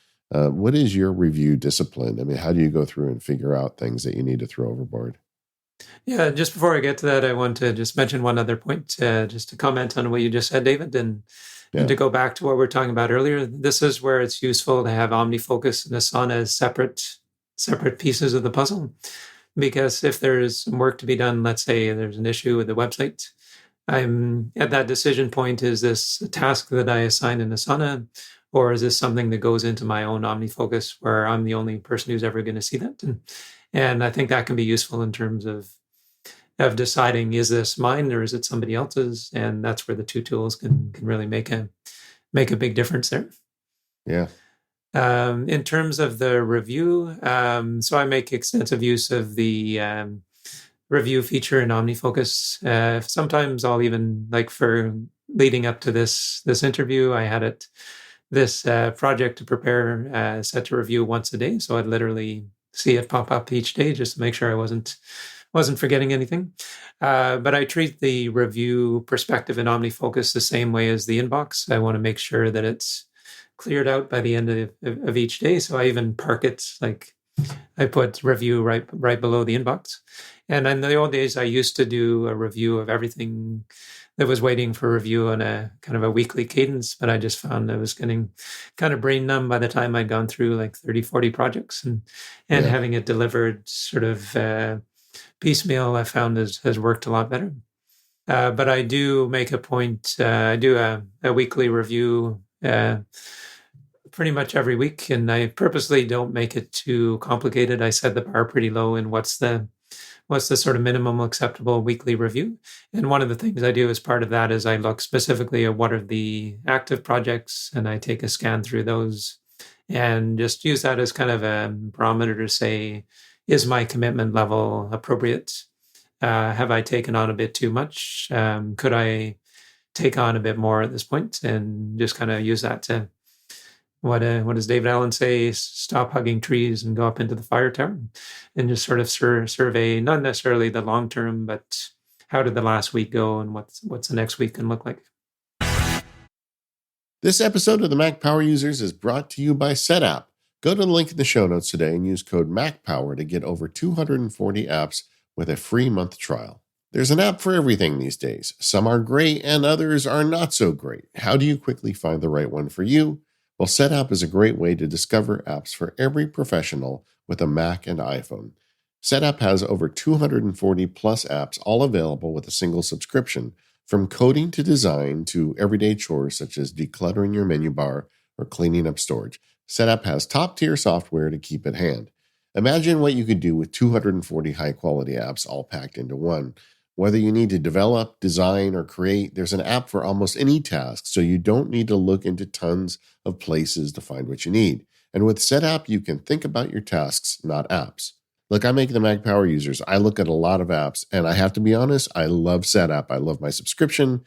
what is your review discipline? I mean, how do you go through and figure out things that you need to throw overboard? Yeah, just before I get to that, I want to just mention one other point, just to comment on what you just said, David, and to go back to what we were talking about earlier. This is where it's useful to have OmniFocus and Asana as separate pieces of the puzzle. Because if there's some work to be done, let's say there's an issue with the website, I'm at that decision point. Is this a task that I assign in Asana, or is this something that goes into my own OmniFocus where I'm the only person who's ever going to see that? And I think that can be useful in terms of deciding, is this mine or is it somebody else's? And that's where the two tools can really make a big difference there. Yeah. In terms of the review, so I make extensive use of the review feature in OmniFocus. Sometimes I'll even, like for leading up to this interview, I had this project to prepare set to review once a day. So I'd literally see it pop up each day just to make sure I wasn't forgetting anything. But I treat the review perspective in OmniFocus the same way as the inbox. I want to make sure that it's cleared out by the end of each day. So I even park it, like I put review right below the inbox. And in the old days, I used to do a review of everything that was waiting for review on a kind of a weekly cadence, but I just found I was getting kind of brain numb by the time I'd gone through like 30, 40 projects, and having it delivered sort of piecemeal, I found has worked a lot better. But I do make a point, I do a weekly review pretty much every week, and I purposely don't make it too complicated. I set the bar pretty low in what's the sort of minimum acceptable weekly review. And one of the things I do as part of that is I look specifically at what are the active projects, and I take a scan through those and just use that as kind of a barometer to say, is my commitment level appropriate? Have I taken on a bit too much? Could I take on a bit more at this point? And just kind of use that to, what does David Allen say? Stop hugging trees and go up into the fire tower, and just sort of survey, not necessarily the long term, but how did the last week go, and what's the next week can look like. This episode of the Mac Power Users is brought to you by SetApp. Go to the link in the show notes today and use code MacPower to get over 240 apps with a free month trial. There's an app for everything these days. Some are great and others are not so great. How do you quickly find the right one for you? Well, SetApp is a great way to discover apps for every professional with a Mac and iPhone. SetApp has over 240 plus apps, all available with a single subscription, from coding to design to everyday chores such as decluttering your menu bar or cleaning up storage. SetApp has top-tier software to keep at hand. Imagine what you could do with 240 high-quality apps all packed into one. Whether you need to develop, design, or create, there's an app for almost any task, so you don't need to look into tons of places to find what you need. And with SetApp, you can think about your tasks, not apps. Look, I make the Mac Power Users. I look at a lot of apps, and I have to be honest, I love SetApp. I love my subscription.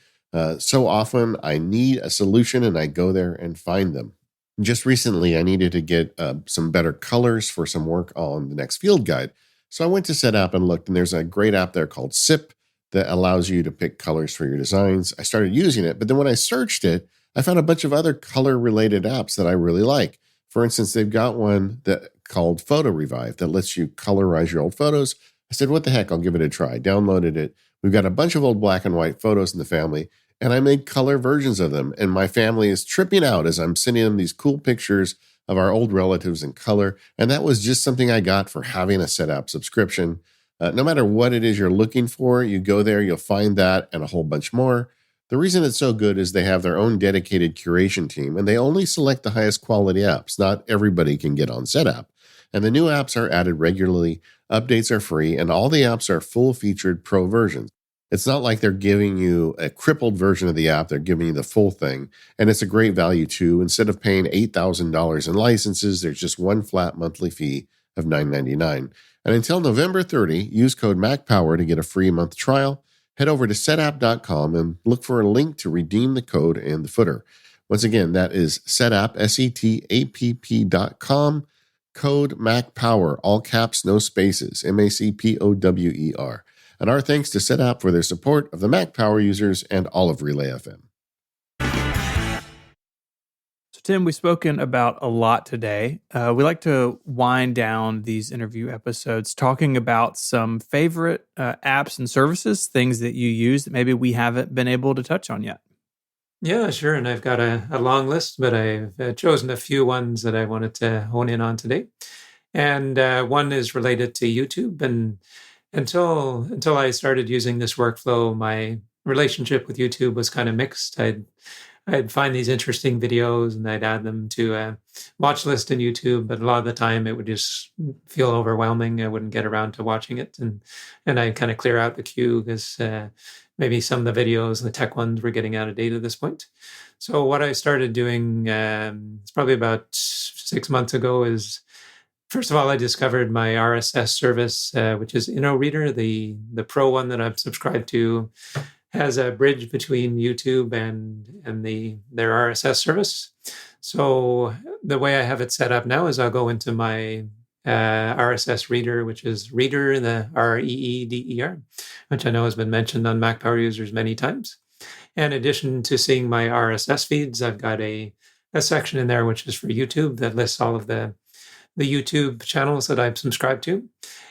So often I need a solution, and I go there and find them. Just recently, I needed to get some better colors for some work on the next field guide. So I went to SetApp and looked, and there's a great app there called SIP that allows you to pick colors for your designs. I started using it, but then when I searched it, I found a bunch of other color-related apps that I really like. For instance, they've got one that called Photo Revive that lets you colorize your old photos. I said, what the heck, I'll give it a try. Downloaded it. We've got a bunch of old black and white photos in the family, and I made color versions of them. And my family is tripping out as I'm sending them these cool pictures of our old relatives in color. And that was just something I got for having a SetApp subscription. No matter what it is you're looking for, you go there, you'll find that and a whole bunch more. The reason it's so good is they have their own dedicated curation team, and they only select the highest quality apps. Not everybody can get on SetApp. And the new apps are added regularly, updates are free, and all the apps are full-featured pro versions. It's not like they're giving you a crippled version of the app. They're giving you the full thing. And it's a great value, too. Instead of paying $8,000 in licenses, there's just one flat monthly fee of $9.99. And until November 30, use code MacPower to get a free month trial. head over to setapp.com and look for a link to redeem the code in the footer. Once again, that is setapp, setapp.com, code MacPower, all caps, no spaces, MACPOWER. And our thanks to Setapp for their support of the Mac Power users and all of Relay FM. So, Tim, we've spoken about a lot today. We like to wind down these interview episodes talking about some favorite apps and services, things that you use that maybe we haven't been able to touch on yet. Yeah, sure. And I've got a long list, but I've chosen a few ones that I wanted to hone in on today. And one is related to YouTube. And until I started using this workflow, my relationship with YouTube was kind of mixed. I'd find these interesting videos and I'd add them to a watch list in YouTube, but a lot of the time it would just feel overwhelming. I wouldn't get around to watching it, and I'd kind of clear out the queue because maybe some of the videos, the tech ones, were getting out of date at this point. So what I started doing, it's probably about 6 months ago, is first of all, I discovered my RSS service, which is InnoReader. The Pro one that I've subscribed to has a bridge between YouTube and their RSS service. So the way I have it set up now is I'll go into my RSS reader, which is Reader, the REEDER, which I know has been mentioned on Mac Power users many times. In addition to seeing my RSS feeds, I've got a section in there which is for YouTube that lists all of the YouTube channels that I've subscribed to.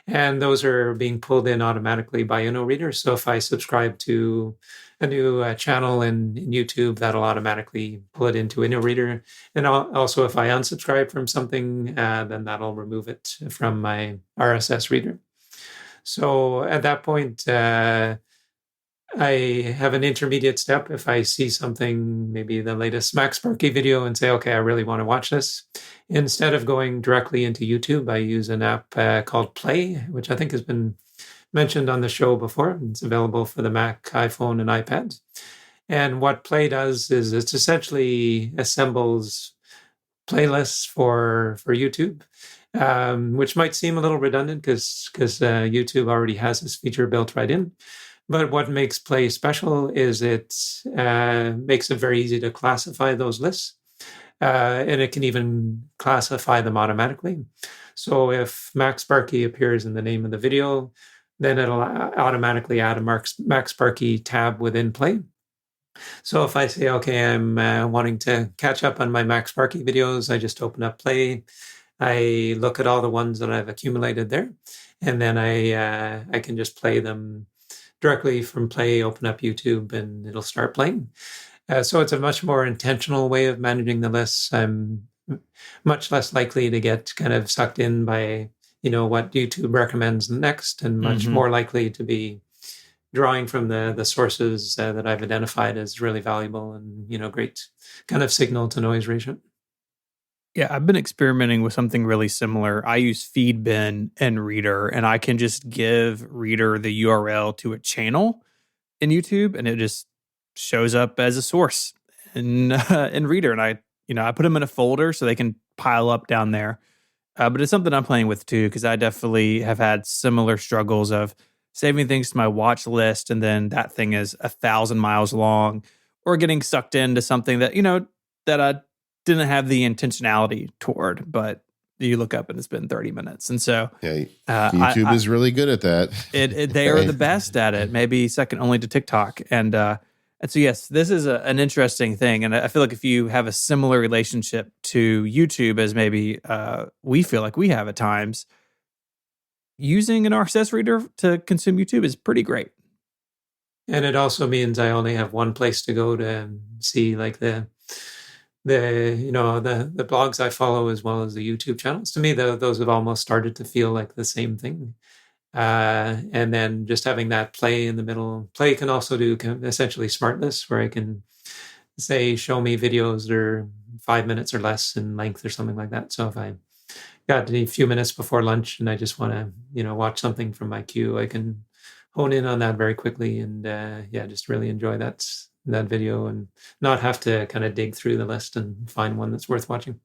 And those are being pulled in automatically by InnoReader. So if I subscribe to a new channel in YouTube, that'll automatically pull it into InnoReader. And also, if I unsubscribe from something, then that'll remove it from my RSS reader. So at that point, I have an intermediate step. If I see something, maybe the latest MacSparky video, and say, okay, I really want to watch this, instead of going directly into YouTube, I use an app called Play, which I think has been mentioned on the show before. It's available for the Mac, iPhone, and iPad. And what Play does is it essentially assembles playlists for YouTube, which might seem a little redundant because YouTube already has this feature built right in. But what makes Play special is it makes it very easy to classify those lists. And it can even classify them automatically. So if MacSparky appears in the name of the video, then it'll automatically add a MacSparky tab within Play. So if I say, okay, I'm wanting to catch up on my MacSparky videos, I just open up Play. I look at all the ones that I've accumulated there, and then I can just play them directly from Play, open up YouTube, and it'll start playing. So it's a much more intentional way of managing the lists. I'm much less likely to get kind of sucked in by, what YouTube recommends next, and much more likely to be drawing from the sources that I've identified as really valuable and, great kind of signal to noise ratio. Yeah, I've been experimenting with something really similar. I use Feedbin and Reader, and I can just give Reader the URL to a channel in YouTube, and it just shows up as a source in Reader. And I put them in a folder so they can pile up down there. But it's something I'm playing with too, because I definitely have had similar struggles of saving things to my watch list, and then that thing is 1,000 miles long, or getting sucked into something that that I didn't have the intentionality toward, but you look up and it's been 30 minutes. And so YouTube is really good at that. They are the best at it, maybe second only to TikTok. And so, yes, this is an interesting thing. And I feel like if you have a similar relationship to YouTube as maybe we feel like we have at times, using an RSS reader to consume YouTube is pretty great. And it also means I only have one place to go to see like the blogs I follow as well as the YouTube channels. To me, those have almost started to feel like the same thing. And then just having that Play in the middle. Play can also do essentially smart lists where I can say, show me videos that are 5 minutes or less in length or something like that. So if I got a few minutes before lunch and I just want to, watch something from my queue, I can hone in on that very quickly and just really enjoy that video and not have to kind of dig through the list and find one that's worth watching.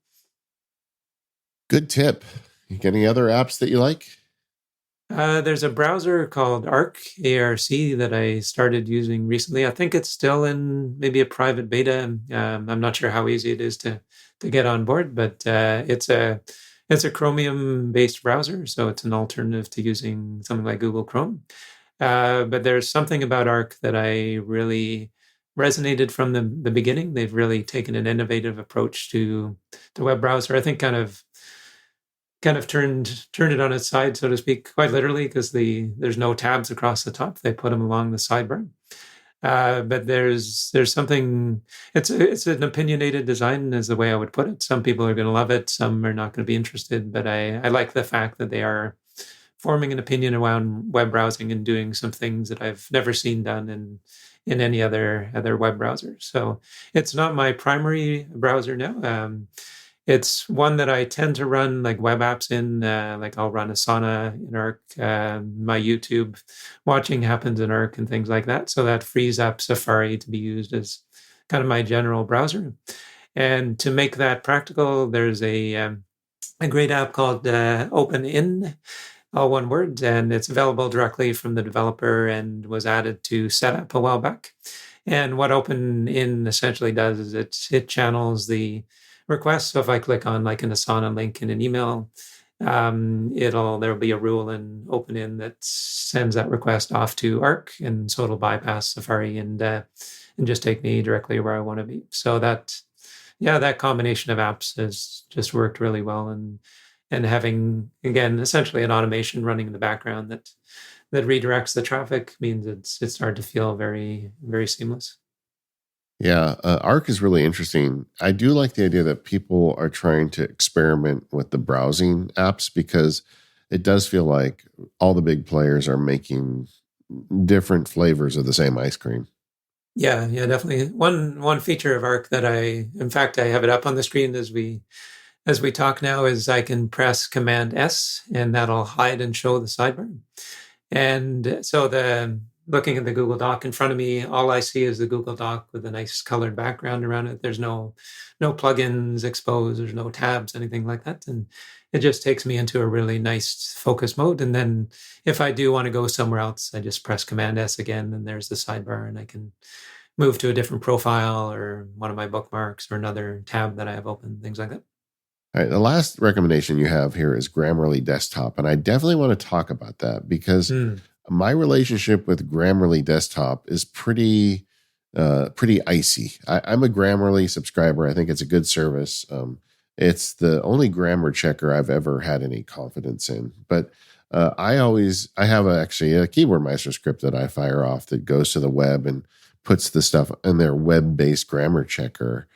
Good tip. You got any other apps that you like? There's a browser called Arc, ARC, that I started using recently. I think it's still in maybe a private beta. I'm not sure how easy it is to get on board, but it's a Chromium-based browser, so it's an alternative to using something like Google Chrome. But there's something about Arc that I really resonated from the beginning. They've really taken an innovative approach to the web browser. I think kind of turned it on its side, so to speak, quite literally, because there's no tabs across the top. They put them along the sidebar. But there's something. It's an opinionated design, is the way I would put it. Some people are going to love it, some are not going to be interested. But I like the fact that they are forming an opinion around web browsing and doing some things that I've never seen done in any other web browser. So it's not my primary browser now. It's one that I tend to run like web apps in, like I'll run Asana in Arc. My YouTube watching happens in Arc and things like that. So that frees up Safari to be used as kind of my general browser. And to make that practical, there's a great app called OpenIn, all one word, and it's available directly from the developer and was added to Setup a while back. And what OpenIn essentially does is it channels the request. So if I click on like an Asana link in an email, there'll be a rule in OpenIn that sends that request off to Arc, and so it'll bypass Safari and just take me directly where I want to be. So that combination of apps has just worked really well, and having, again, essentially an automation running in the background that redirects the traffic means it's started to feel very, very seamless. Yeah, Arc is really interesting. I do like the idea that people are trying to experiment with the browsing apps, because it does feel like all the big players are making different flavors of the same ice cream. Yeah, definitely. One feature of Arc that in fact, I have it up on the screen as we talk now, is I can press Command S and that'll hide and show the sidebar. And so looking at the Google Doc in front of me, all I see is the Google Doc with a nice colored background around it. There's no plugins exposed, there's no tabs, anything like that. And it just takes me into a really nice focus mode. And then if I do want to go somewhere else, I just press Command S again, and there's the sidebar, and I can move to a different profile or one of my bookmarks or another tab that I have open, things like that. All right, the last recommendation you have here is Grammarly Desktop, and I definitely want to talk about that, because my relationship with Grammarly Desktop is pretty icy. I'm a Grammarly subscriber. I think it's a good service. It's the only grammar checker I've ever had any confidence in. But I have actually a Keyboard Maestro script that I fire off that goes to the web and puts the stuff in their web-based grammar checker.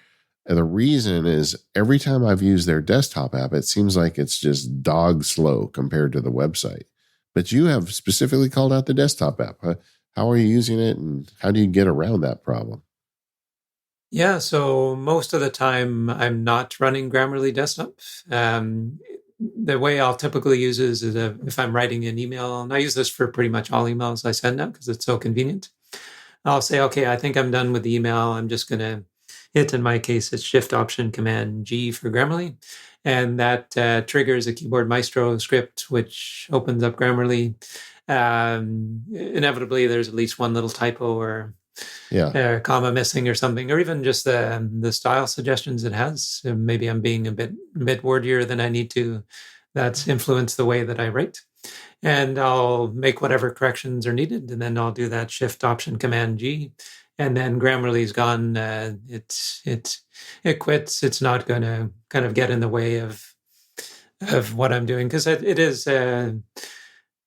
And the reason is, every time I've used their desktop app, it seems like it's just dog slow compared to the website. But you have specifically called out the desktop app. How are you using it, and how do you get around that problem? Yeah, so most of the time I'm not running Grammarly Desktop. The way I'll typically use it is if I'm writing an email, and I use this for pretty much all emails I send now because it's so convenient. I'll say, okay, I think I'm done with the email. I'm just going to hit, in my case, it's Shift Option Command G for Grammarly. And that triggers a Keyboard Maestro script, which opens up Grammarly. Inevitably, there's at least one little typo or comma missing or something, or even just the style suggestions it has. Maybe I'm being a bit wordier than I need to. That's influenced the way that I write. And I'll make whatever corrections are needed, and then I'll do that Shift Option Command G, and then Grammarly's gone. It quits. It's not going to kind of get in the way of what I'm doing, because it is.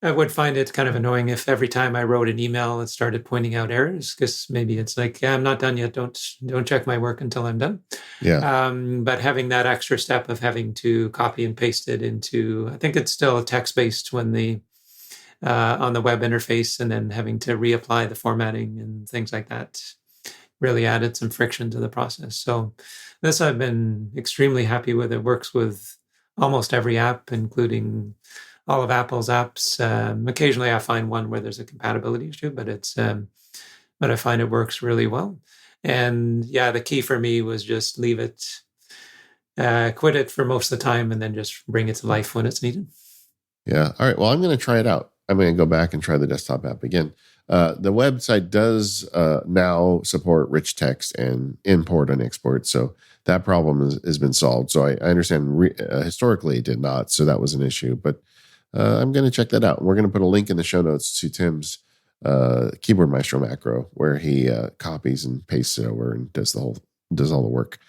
I would find it kind of annoying if every time I wrote an email, it started pointing out errors, because maybe it's like, I'm not done yet. Don't check my work until I'm done. Yeah. But having that extra step of having to copy and paste it into, I think it's still text-based when on the web interface, and then having to reapply the formatting and things like that really added some friction to the process. So this I've been extremely happy with. It works with almost every app, including all of Apple's apps. Occasionally I find one where there's a compatibility issue, but I find it works really well. And yeah, the key for me was just leave it, quit it for most of the time, and then just bring it to life when it's needed. Yeah. All right. Well, I'm going to try it out. I'm going to go back and try the desktop app again. The website does now support rich text and import and export. So that problem has been solved. So I understand historically it did not. So that was an issue. But I'm going to check that out. We're going to put a link in the show notes to Tim's Keyboard Maestro macro where he copies and pastes it over and does all the work.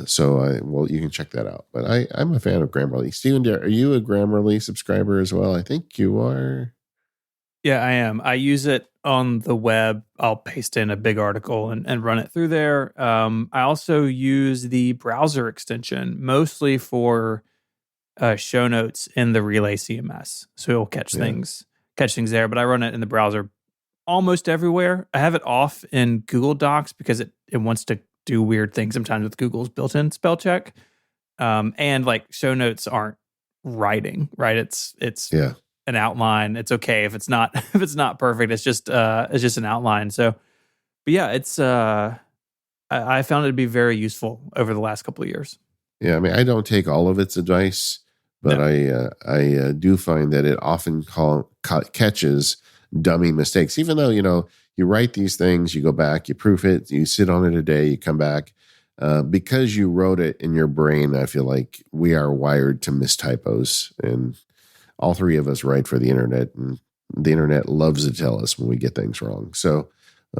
So you can check that out. But I'm a fan of Grammarly. Stephen, are you a Grammarly subscriber as well? I think you are. Yeah, I am. I use it on the web. I'll paste in a big article and run it through there. I also use the browser extension mostly for show notes in the Relay CMS. So it'll catch things there. But I run it in the browser almost everywhere. I have it off in Google Docs because it wants to do weird things sometimes with Google's built-in spell check. And like show notes aren't writing, right? It's an outline. It's okay if it's not perfect. It's just an outline. So, but yeah, it's I found it to be very useful over the last couple of years. Yeah, I mean, I don't take all of its advice, but no. I do find that it often catches dummy mistakes. Even though you write these things, you go back, you proof it, you sit on it a day, you come back. Because you wrote it in your brain, I feel like we are wired to miss typos, and all three of us write for the internet, and the internet loves to tell us when we get things wrong. So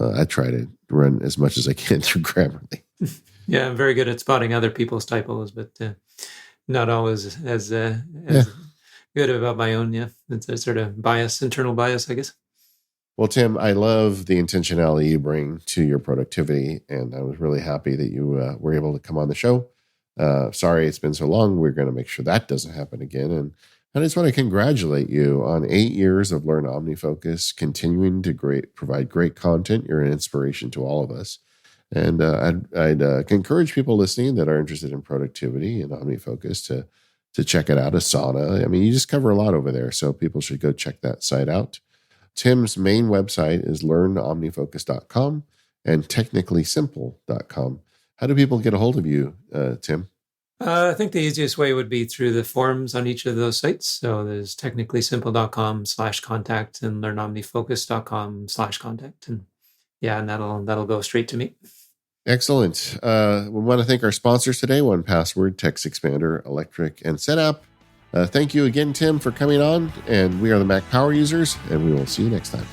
I try to run as much as I can through Grammarly. Yeah, I'm very good at spotting other people's typos, but not always as good about my own. Yeah, it's a sort of internal bias, I guess. Well, Tim, I love the intentionality you bring to your productivity, and I was really happy that you were able to come on the show. Sorry it's been so long. We're going to make sure that doesn't happen again. And I just want to congratulate you on 8 years of Learn OmniFocus, continuing to provide great content. You're an inspiration to all of us. And I'd encourage people listening that are interested in productivity and OmniFocus to check it out, Asana. I mean, you just cover a lot over there, so people should go check that site out. Tim's main website is learnomnifocus.com and technicallysimple.com. How do people get a hold of you, Tim? I think the easiest way would be through the forums on each of those sites. So there's technicallysimple.com/contact and learnomnifocus.com/contact. And and that'll go straight to me. Excellent. We want to thank our sponsors today, 1Password, Text Expander, Electric, and SetApp. Thank you again, Tim, for coming on. And we are the Mac Power Users, and we will see you next time.